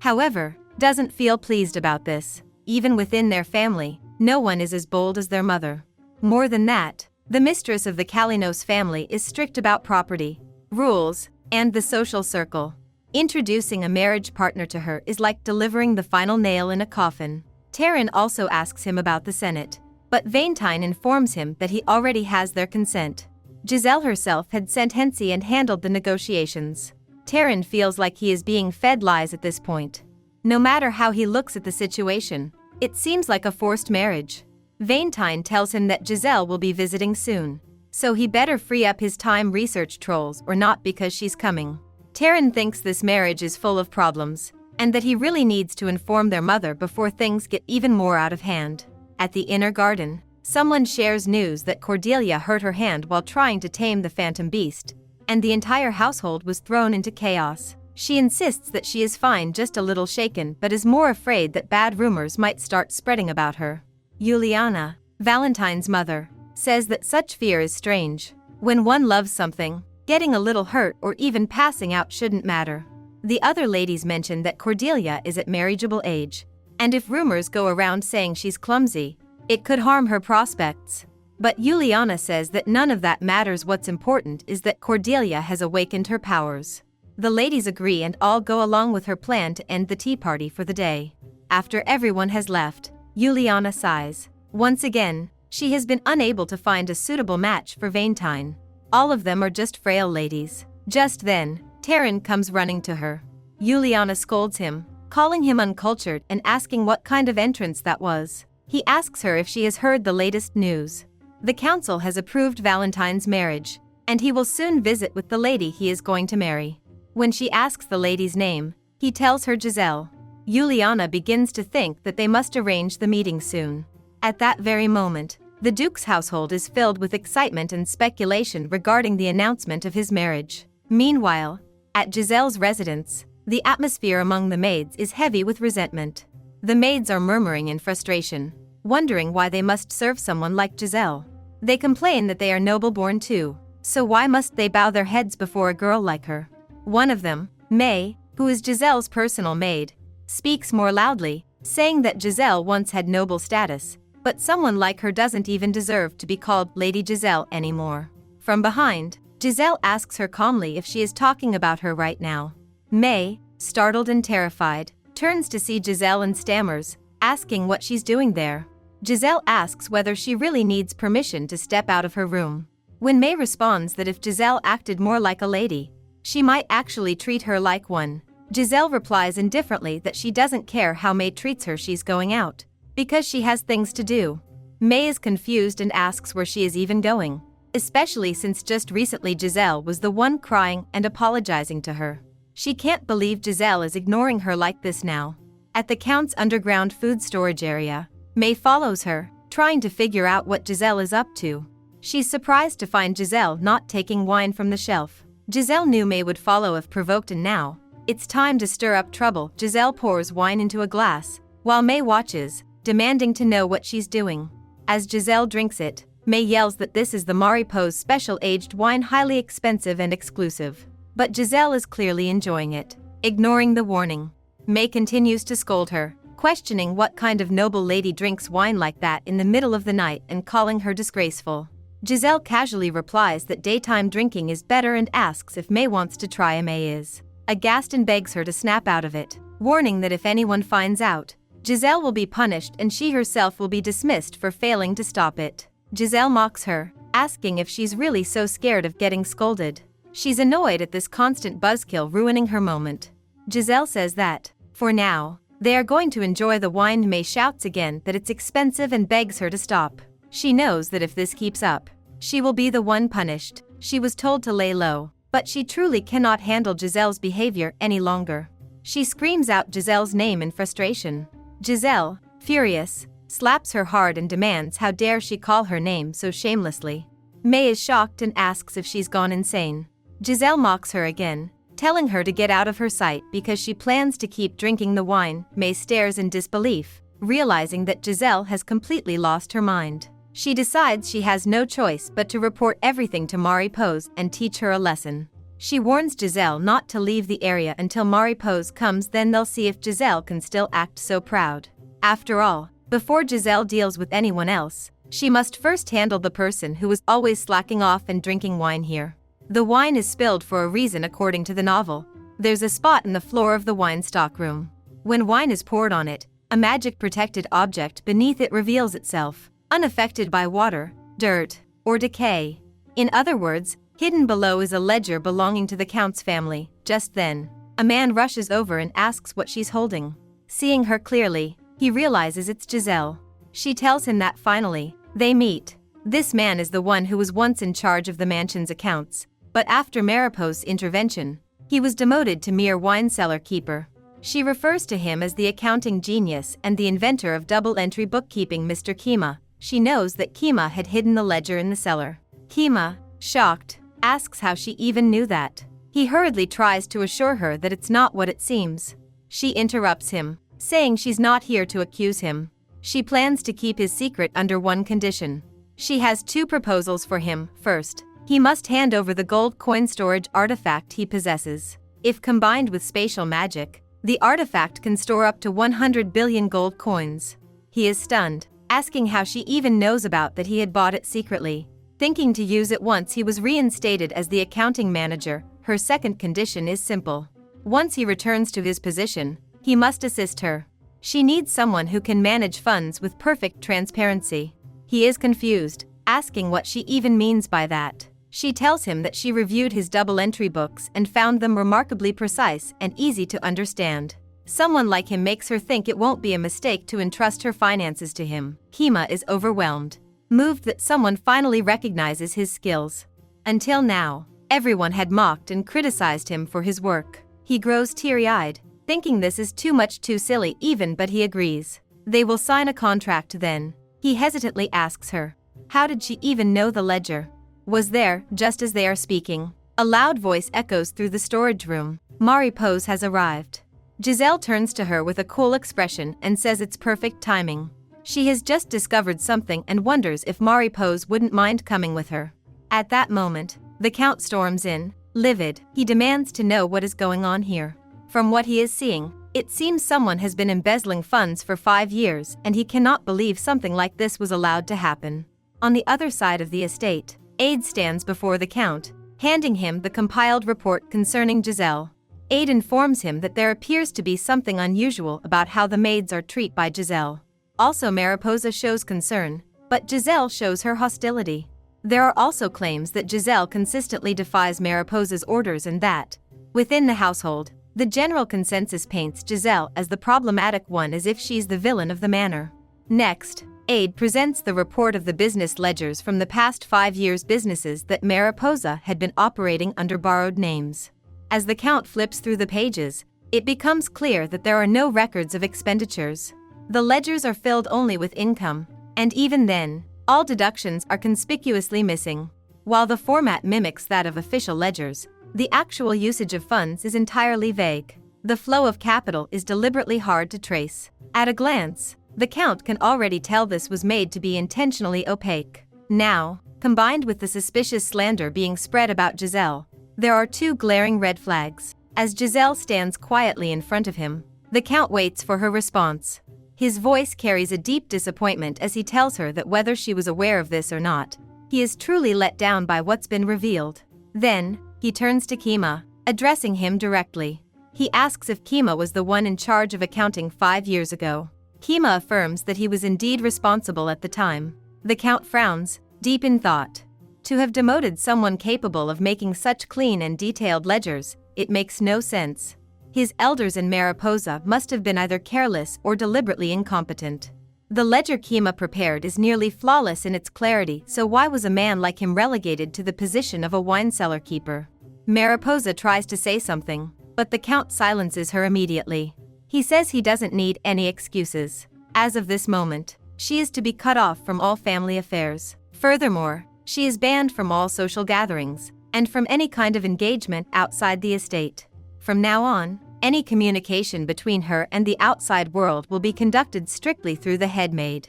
however, doesn't feel pleased about this. Even within their family, no one is as bold as their mother. More than that, the mistress of the Kalinos family is strict about property, rules, and the social circle. Introducing a marriage partner to her is like delivering the final nail in a coffin. Taryn also asks him about the Senate, but Valentine informs him that he already has their consent. Giselle herself had sent Hensi and handled the negotiations. Taryn feels like he is being fed lies at this point. No matter how he looks at the situation, it seems like a forced marriage. Valentine tells him that Giselle will be visiting soon, so he better free up his time research trolls or not, because she's coming. Taryn thinks this marriage is full of problems, and that he really needs to inform their mother before things get even more out of hand. At the inner garden, someone shares news that Cordelia hurt her hand while trying to tame the phantom beast, and the entire household was thrown into chaos. She insists that she is fine, just a little shaken, but is more afraid that bad rumors might start spreading about her. Juliana, Valentine's mother, says that such fear is strange. When one loves something, getting a little hurt or even passing out shouldn't matter. The other ladies mention that Cordelia is at marriageable age, and if rumors go around saying she's clumsy, it could harm her prospects. But Juliana says that none of that matters. What's important is that Cordelia has awakened her powers. The ladies agree and all go along with her plan to end the tea party for the day. After everyone has left, Juliana sighs. Once again, she has been unable to find a suitable match for Valentine. All of them are just frail ladies. Just then, Taryn comes running to her. Juliana scolds him, calling him uncultured and asking what kind of entrance that was. He asks her if she has heard the latest news. The council has approved Valentine's marriage, and he will soon visit with the lady he is going to marry. When she asks the lady's name, he tells her Giselle. Juliana begins to think that they must arrange the meeting soon. At that very moment, the Duke's household is filled with excitement and speculation regarding the announcement of his marriage. Meanwhile, at Giselle's residence, the atmosphere among the maids is heavy with resentment. The maids are murmuring in frustration, wondering why they must serve someone like Giselle. They complain that they are noble-born too, so why must they bow their heads before a girl like her? One of them, Maid, who is Giselle's personal maid, speaks more loudly, saying that Giselle once had noble status, but someone like her doesn't even deserve to be called Lady Giselle anymore. From behind, Giselle asks her calmly if she is talking about her right now. Maid, startled and terrified, turns to see Giselle and stammers, asking what she's doing there. Giselle asks whether she really needs permission to step out of her room. When Maid responds that if Giselle acted more like a lady, she might actually treat her like one. Giselle replies indifferently that she doesn't care how Maid treats her, she's going out, because she has things to do. Maid is confused and asks where she is even going, especially since just recently Giselle was the one crying and apologizing to her. She can't believe Giselle is ignoring her like this now. At the Count's underground food storage area, Maid follows her, trying to figure out what Giselle is up to. She's surprised to find Giselle not taking wine from the shelf. Giselle knew May would follow if provoked, and now it's time to stir up trouble. Giselle pours wine into a glass, while May watches, demanding to know what she's doing. As Giselle drinks it, May yells that this is the Mariposa special aged wine, highly expensive and exclusive. But Giselle is clearly enjoying it. Ignoring the warning, May continues to scold her, questioning what kind of noble lady drinks wine like that in the middle of the night and calling her disgraceful. Giselle casually replies that daytime drinking is better and asks if May wants to try. May is aghast and begs her to snap out of it, warning that if anyone finds out, Giselle will be punished and she herself will be dismissed for failing to stop it. Giselle mocks her, asking if she's really so scared of getting scolded. She's annoyed at this constant buzzkill ruining her moment. Giselle says that, for now, they are going to enjoy the wine. May shouts again that it's expensive and begs her to stop. She knows that if this keeps up, she will be the one punished. She was told to lay low, but she truly cannot handle Giselle's behavior any longer. She screams out Giselle's name in frustration. Giselle, furious, slaps her hard and demands how dare she call her name so shamelessly. May is shocked and asks if she's gone insane. Giselle mocks her again, telling her to get out of her sight because she plans to keep drinking the wine. May stares in disbelief, realizing that Giselle has completely lost her mind. She decides she has no choice but to report everything to Mariposa and teach her a lesson. She warns Giselle not to leave the area until Mariposa comes, then they'll see if Giselle can still act so proud. After all, before Giselle deals with anyone else, she must first handle the person who is always slacking off and drinking wine here. The wine is spilled for a reason according to the novel. There's a spot in the floor of the wine stock room. When wine is poured on it, a magic-protected object beneath it reveals itself, unaffected by water, dirt, or decay. In other words, hidden below is a ledger belonging to the Count's family. Just then, a man rushes over and asks what she's holding. Seeing her clearly, he realizes it's Giselle. She tells him that finally, they meet. This man is the one who was once in charge of the mansion's accounts, but after Mariposa's intervention, he was demoted to mere wine cellar keeper. She refers to him as the accounting genius and the inventor of double-entry bookkeeping, Mr. Kima. She knows that Kima had hidden the ledger in the cellar. Kima, shocked, asks how she even knew that. He hurriedly tries to assure her that it's not what it seems. She interrupts him, saying she's not here to accuse him. She plans to keep his secret under one condition. She has two proposals for him. First, he must hand over the gold coin storage artifact he possesses. If combined with spatial magic, the artifact can store up to 100 billion gold coins. He is stunned, asking how she even knows about that he had bought it secretly. Thinking to use it once he was reinstated as the accounting manager, her second condition is simple. Once he returns to his position, he must assist her. She needs someone who can manage funds with perfect transparency. He is confused, asking what she even means by that. She tells him that she reviewed his double-entry books and found them remarkably precise and easy to understand. Someone like him makes her think it won't be a mistake to entrust her finances to him. Kima is overwhelmed, moved that someone finally recognizes his skills. Until now, everyone had mocked and criticized him for his work. He grows teary-eyed, thinking this is too much, too silly even, but he agrees. They will sign a contract then. He hesitantly asks her, how did she even know the ledger was there? Just as they are speaking, a loud voice echoes through the storage room. Mariposa has arrived. Giselle turns to her with a cool expression and says it's perfect timing. She has just discovered something and wonders if Mariposa wouldn't mind coming with her. At that moment, the Count storms in, livid. He demands to know what is going on here. From what he is seeing, it seems someone has been embezzling funds for 5 years and he cannot believe something like this was allowed to happen. On the other side of the estate, Maid stands before the Count, handing him the compiled report concerning Giselle. Maid informs him that there appears to be something unusual about how the maids are treated by Giselle. Also, Mariposa shows concern, but Giselle shows her hostility. There are also claims that Giselle consistently defies Mariposa's orders and that, within the household, the general consensus paints Giselle as the problematic one, as if she's the villain of the manor. Next, Maid presents the report of the business ledgers from the past 5 years' businesses that Mariposa had been operating under borrowed names. As the Count flips through the pages, it becomes clear that there are no records of expenditures. The ledgers are filled only with income. And even then, all deductions are conspicuously missing. While the format mimics that of official ledgers, the actual usage of funds is entirely vague. The flow of capital is deliberately hard to trace. At a glance, the Count can already tell this was made to be intentionally opaque. Now, combined with the suspicious slander being spread about Giselle, there are two glaring red flags. As Giselle stands quietly in front of him, the Count waits for her response. His voice carries a deep disappointment as he tells her that whether she was aware of this or not, he is truly let down by what's been revealed. Then, he turns to Kima, addressing him directly. He asks if Kima was the one in charge of accounting 5 years ago. Kima affirms that he was indeed responsible at the time. The Count frowns, deep in thought. To have demoted someone capable of making such clean and detailed ledgers, it makes no sense. His elders in Mariposa must have been either careless or deliberately incompetent. The ledger Kima prepared is nearly flawless in its clarity, so why was a man like him relegated to the position of a wine cellar keeper? Mariposa tries to say something, but the Count silences her immediately. He says he doesn't need any excuses. As of this moment, she is to be cut off from all family affairs. Furthermore, she is banned from all social gatherings, and from any kind of engagement outside the estate. From now on, any communication between her and the outside world will be conducted strictly through the head maid.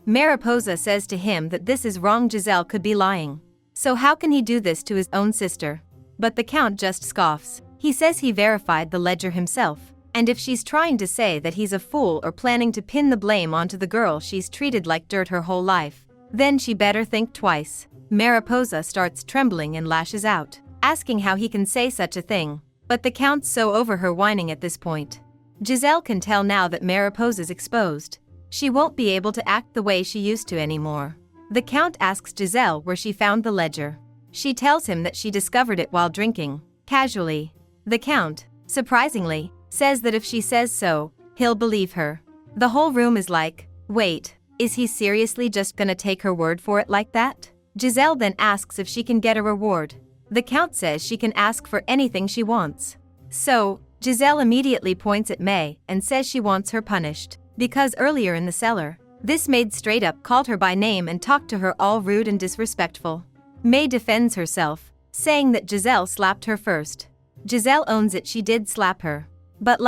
Mariposa says to him that this is wrong. Giselle could be lying. So how can he do this to his own sister? But the Count just scoffs. He says he verified the ledger himself, and if she's trying to say that he's a fool or planning to pin the blame onto the girl she's treated like dirt her whole life, then she better think twice. Mariposa starts trembling and lashes out, asking how he can say such a thing. But the Count's so over her whining at this point. Giselle can tell now that Mariposa's exposed. She won't be able to act the way she used to anymore. The Count asks Giselle where she found the ledger. She tells him that she discovered it while drinking, casually. The Count, surprisingly, says that if she says so, he'll believe her. The whole room is like, wait, is he seriously just gonna take her word for it like that? Giselle then asks if she can get a reward. The Count says she can ask for anything she wants. So, Giselle immediately points at May and says she wants her punished, because earlier in the cellar, this maid straight up called her by name and talked to her all rude and disrespectful. May defends herself, saying that Giselle slapped her first. Giselle owns it, she did slap her. But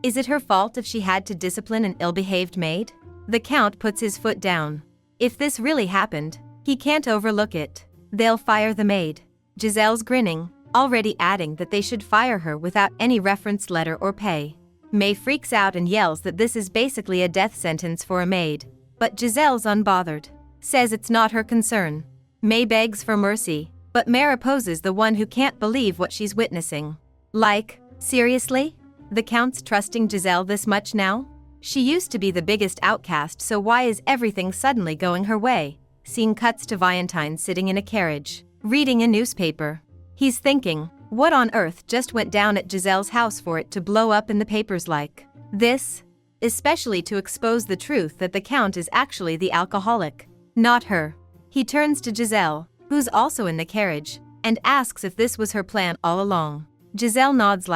is it her fault if she had to discipline an ill-behaved maid? The Count puts his foot down. If this really happened, he can't overlook it. They'll fire the maid. Giselle's grinning, already adding that they should fire her without any reference letter or pay. May freaks out and yells that this is basically a death sentence for a maid, but Giselle's unbothered, says it's not her concern. May begs for mercy, but Mariposa's the one who can't believe what she's witnessing. Seriously? The Count's trusting Giselle this much now? She used to be the biggest outcast, so why is everything suddenly going her way? Scene cuts to Valentine sitting in a carriage, reading a newspaper. He's thinking, what on earth just went down at Giselle's house for it to blow up in the papers like this? Especially to expose the truth that the Count is actually the alcoholic, not her. He turns to Giselle, who's also in the carriage, and asks if this was her plan all along. Giselle nods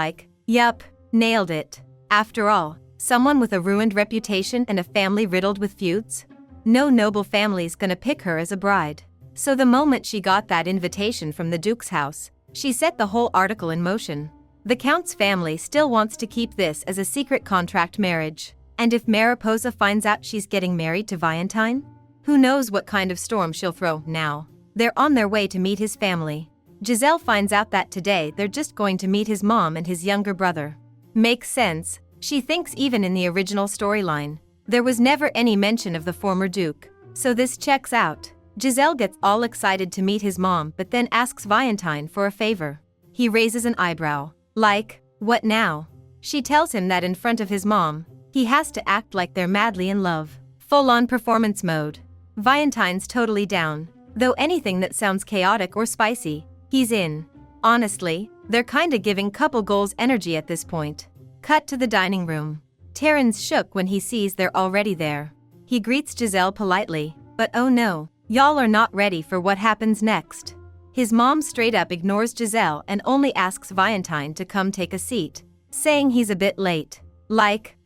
yup, nailed it. After all, someone with a ruined reputation and a family riddled with feuds? No noble family's gonna pick her as a bride. So the moment she got that invitation from the Duke's house, she set the whole article in motion. The Count's family still wants to keep this as a secret contract marriage. And if Mariposa finds out she's getting married to Valentine? Who knows what kind of storm she'll throw now. They're on their way to meet his family. Giselle finds out that today they're just going to meet his mom and his younger brother. Makes sense. She thinks even in the original storyline, there was never any mention of the former Duke. So this checks out. Giselle gets all excited to meet his mom but then asks Valentine for a favor. He raises an eyebrow. What now? She tells him that in front of his mom, he has to act like they're madly in love. Full-on performance mode. Valentine's totally down. Though anything that sounds chaotic or spicy, he's in. Honestly, they're kinda giving couple goals energy at this point. Cut to the dining room. Terran's shook when he sees they're already there. He greets Giselle politely, but oh no, y'all are not ready for what happens next. His mom straight up ignores Giselle and only asks Valentine to come take a seat, saying he's a bit late.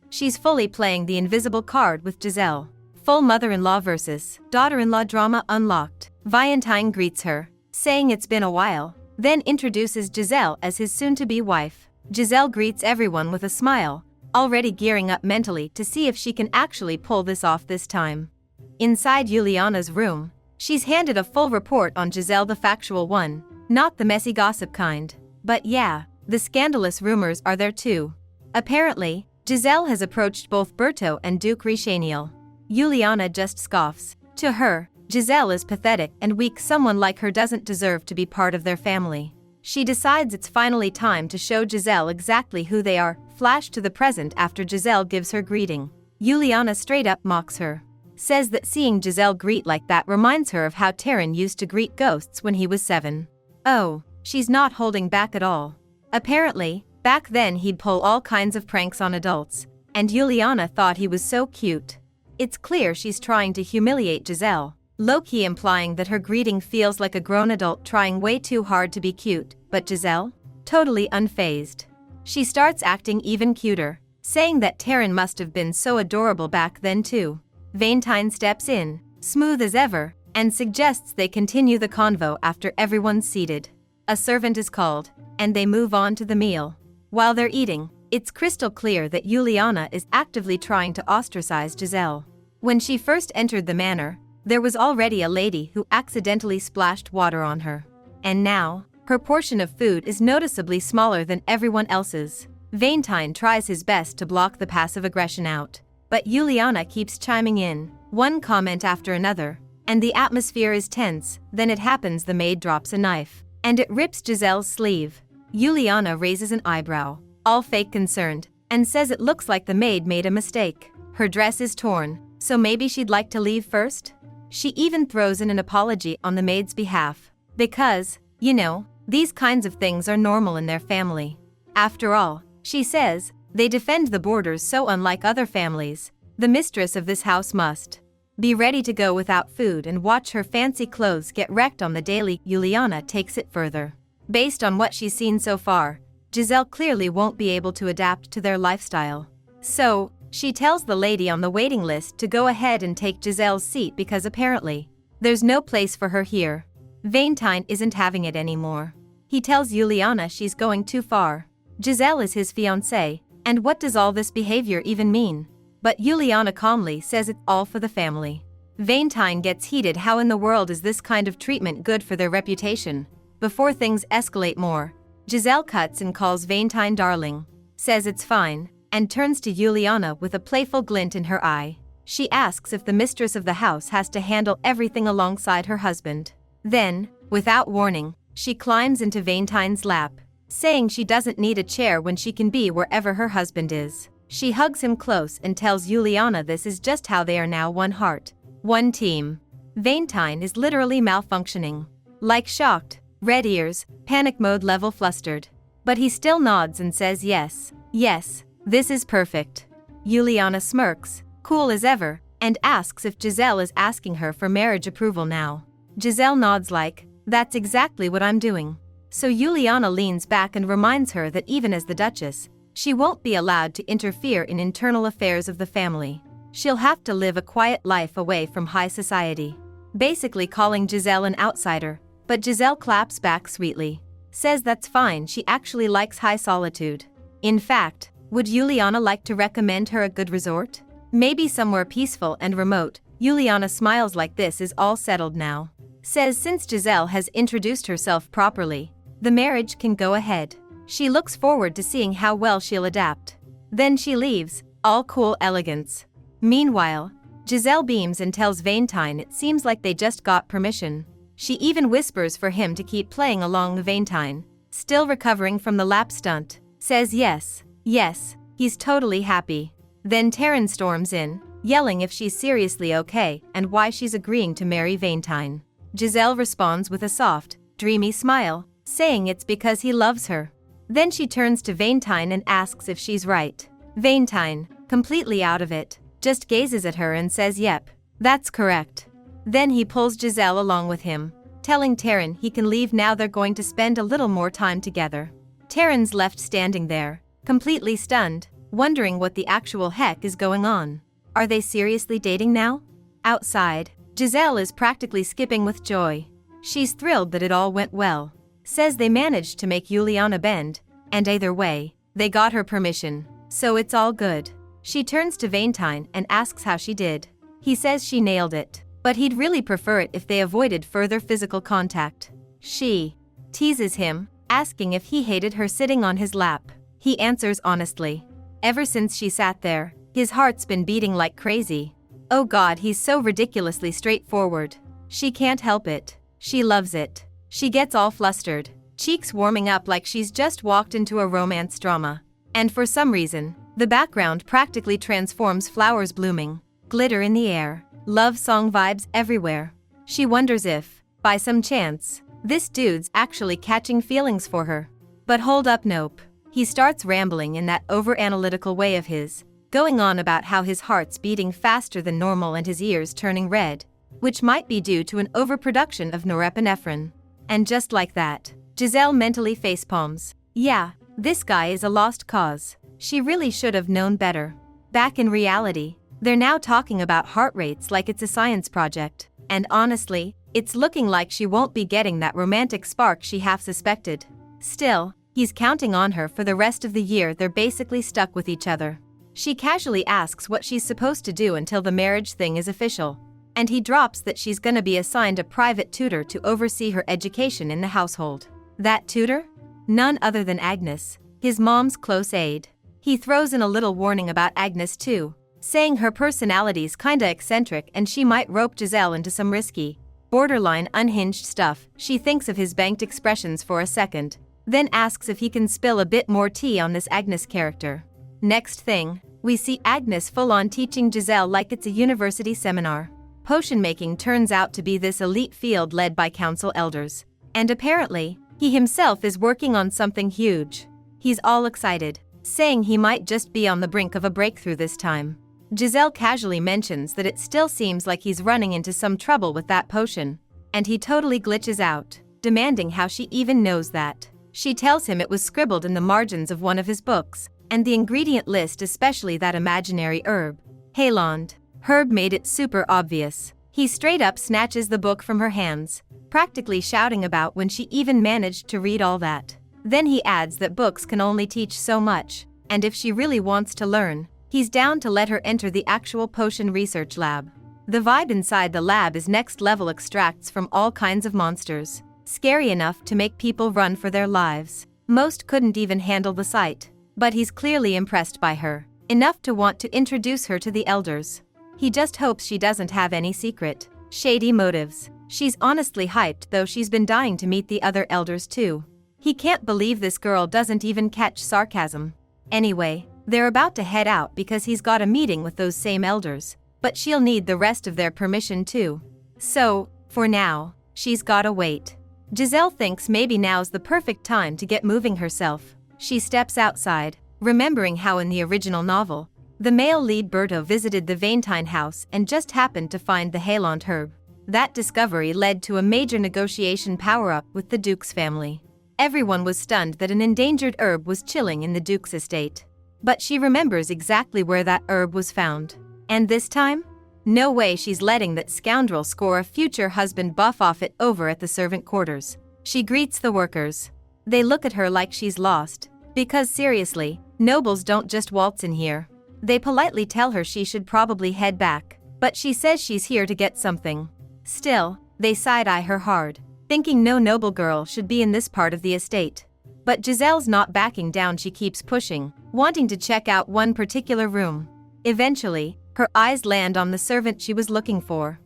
She's fully playing the invisible card with Giselle. Full mother-in-law versus daughter-in-law drama unlocked. Valentine greets her, saying it's been a while, then introduces Giselle as his soon-to-be wife. Giselle greets everyone with a smile, already gearing up mentally to see if she can actually pull this off this time. Inside Juliana's room, she's handed a full report on Giselle, the factual one, not the messy gossip kind. But yeah, the scandalous rumors are there too. Apparently, Giselle has approached both Berto and Duke Richaniel. Juliana just scoffs. To her, Giselle is pathetic and weak. Someone like her doesn't deserve to be part of their family. She decides it's finally time to show Giselle exactly who they are. Flash to the present after Giselle gives her greeting. Juliana straight up mocks her. Says that seeing Giselle greet like that reminds her of how Terran used to greet ghosts when he was 7. Oh, she's not holding back at all. Apparently, back then he'd pull all kinds of pranks on adults, and Juliana thought he was so cute. It's clear she's trying to humiliate Giselle, low-key implying that her greeting feels like a grown adult trying way too hard to be cute, but Giselle? Totally unfazed. She starts acting even cuter, saying that Terran must have been so adorable back then too. Valentine steps in, smooth as ever, and suggests they continue the convo after everyone's seated. A servant is called, and they move on to the meal. While they're eating, it's crystal clear that Juliana is actively trying to ostracize Giselle. When she first entered the manor, there was already a lady who accidentally splashed water on her. And now, her portion of food is noticeably smaller than everyone else's. Valentine tries his best to block the passive aggression out, but Juliana keeps chiming in, one comment after another, and the atmosphere is tense. Then it happens: the maid drops a knife, and it rips Giselle's sleeve. Juliana raises an eyebrow, all fake concerned, and says it looks like the maid made a mistake. Her dress is torn, so maybe she'd like to leave first? She even throws in an apology on the maid's behalf, because, you know, these kinds of things are normal in their family. After all, she says, they defend the borders, so unlike other families, the mistress of this house must be ready to go without food and watch her fancy clothes get wrecked on the daily. Juliana takes it further. Based on what she's seen so far, Giselle clearly won't be able to adapt to their lifestyle. So, she tells the lady on the waiting list to go ahead and take Giselle's seat because apparently, there's no place for her here. Valentine isn't having it anymore. He tells Juliana she's going too far. Giselle is his fiancée, and what does all this behavior even mean? But Juliana calmly says it's all for the family. Valentine gets heated. How in the world is this kind of treatment good for their reputation? Before things escalate more, Giselle cuts and calls Valentine darling, says it's fine, and turns to Juliana with a playful glint in her eye. She asks if the mistress of the house has to handle everything alongside her husband. Then, without warning, she climbs into Valentine's lap, saying she doesn't need a chair when she can be wherever her husband is. She hugs him close and tells Juliana this is just how they are now: one heart, one team. Valentine is literally malfunctioning. Like shocked, red ears, panic mode level flustered. But he still nods and says yes, yes, this is perfect. Juliana smirks, cool as ever, and asks if Giselle is asking her for marriage approval now. Giselle nods like, that's exactly what I'm doing. So Juliana leans back and reminds her that even as the Duchess, she won't be allowed to interfere in internal affairs of the family. She'll have to live a quiet life away from high society. Basically calling Giselle an outsider, but Giselle claps back sweetly. Says that's fine, she actually likes high solitude. In fact, would Juliana like to recommend her a good resort? Maybe somewhere peaceful and remote. Juliana smiles like this is all settled now. Says since Giselle has introduced herself properly, the marriage can go ahead. She looks forward to seeing how well she'll adapt. Then she leaves, all cool elegance. Meanwhile, Giselle beams and tells Valentine it seems like they just got permission. She even whispers for him to keep playing along. Valentine, still recovering from the lap stunt, says yes, yes, he's totally happy. Then Terran storms in, yelling if she's seriously okay and why she's agreeing to marry Valentine. Giselle responds with a soft, dreamy smile, saying it's because he loves her. Then she turns to Valentine and asks if she's right. Valentine, completely out of it, just gazes at her and says yep, that's correct. Then he pulls Giselle along with him, telling Terran he can leave now. They're going to spend a little more time together. Terran's left standing there, completely stunned, wondering what the actual heck is going on. Are they seriously dating now? Outside, Giselle is practically skipping with joy. She's thrilled that it all went well. Says they managed to make Juliana bend, and either way, they got her permission, so it's all good. She turns to Valentine and asks how she did. He says she nailed it, but he'd really prefer it if they avoided further physical contact. She teases him, asking if he hated her sitting on his lap. He answers honestly. Ever since she sat there, his heart's been beating like crazy. Oh God, he's so ridiculously straightforward. She can't help it. She loves it. She gets all flustered, cheeks warming up like she's just walked into a romance drama. And for some reason, the background practically transforms flowers blooming, glitter in the air, love song vibes everywhere. She wonders if, by some chance, this dude's actually catching feelings for her. But hold up, nope. He starts rambling in that over-analytical way of his, going on about how his heart's beating faster than normal and his ears turning red, which might be due to an overproduction of norepinephrine. And just like that, Giselle mentally facepalms. Yeah, this guy is a lost cause. She really should have known better. Back in reality, they're now talking about heart rates like it's a science project. And honestly, it's looking like she won't be getting that romantic spark she half suspected. Still, he's counting on her for the rest of the year. They're basically stuck with each other. She casually asks what she's supposed to do until the marriage thing is official. And he drops that she's gonna be assigned a private tutor to oversee her education in the household. That tutor? None other than Agnes, his mom's close aide. He throws in a little warning about Agnes too, saying her personality's kinda eccentric and she might rope Giselle into some risky, borderline unhinged stuff. She thinks of his banked expressions for a second, then asks if he can spill a bit more tea on this Agnes character. Next thing, we see Agnes full-on teaching Giselle like it's a university seminar. Potion making turns out to be this elite field led by council elders. And apparently, he himself is working on something huge. He's all excited, saying he might just be on the brink of a breakthrough this time. Giselle casually mentions that it still seems like he's running into some trouble with that potion, and he totally glitches out, demanding how she even knows that. She tells him it was scribbled in the margins of one of his books, and the ingredient list, especially that imaginary herb, Hayland. Herb made it super obvious. He straight up snatches the book from her hands, practically shouting about when she even managed to read all that. Then he adds that books can only teach so much, and if she really wants to learn, he's down to let her enter the actual potion research lab. The vibe inside the lab is next level extracts from all kinds of monsters, scary enough to make people run for their lives. Most couldn't even handle the sight, but he's clearly impressed by her, enough to want to introduce her to the elders. He just hopes she doesn't have any secret, shady motives. She's honestly hyped though, she's been dying to meet the other elders too. He can't believe this girl doesn't even catch sarcasm. Anyway, they're about to head out because he's got a meeting with those same elders, but she'll need the rest of their permission too. So, for now, she's gotta wait. Giselle thinks maybe now's the perfect time to get moving herself. She steps outside, remembering how in the original novel, the male lead Berto visited the Valentine house and just happened to find the Hayland herb. That discovery led to a major negotiation power-up with the Duke's family. Everyone was stunned that an endangered herb was chilling in the Duke's estate. But she remembers exactly where that herb was found. And this time? No way she's letting that scoundrel score a future husband buff off it over at the servant quarters. She greets the workers. They look at her like she's lost. Because seriously, nobles don't just waltz in here. They politely tell her she should probably head back, but she says she's here to get something. Still, they side-eye her hard, thinking no noble girl should be in this part of the estate. But Giselle's not backing down, she keeps pushing, wanting to check out one particular room. Eventually, her eyes land on the servant she was looking for.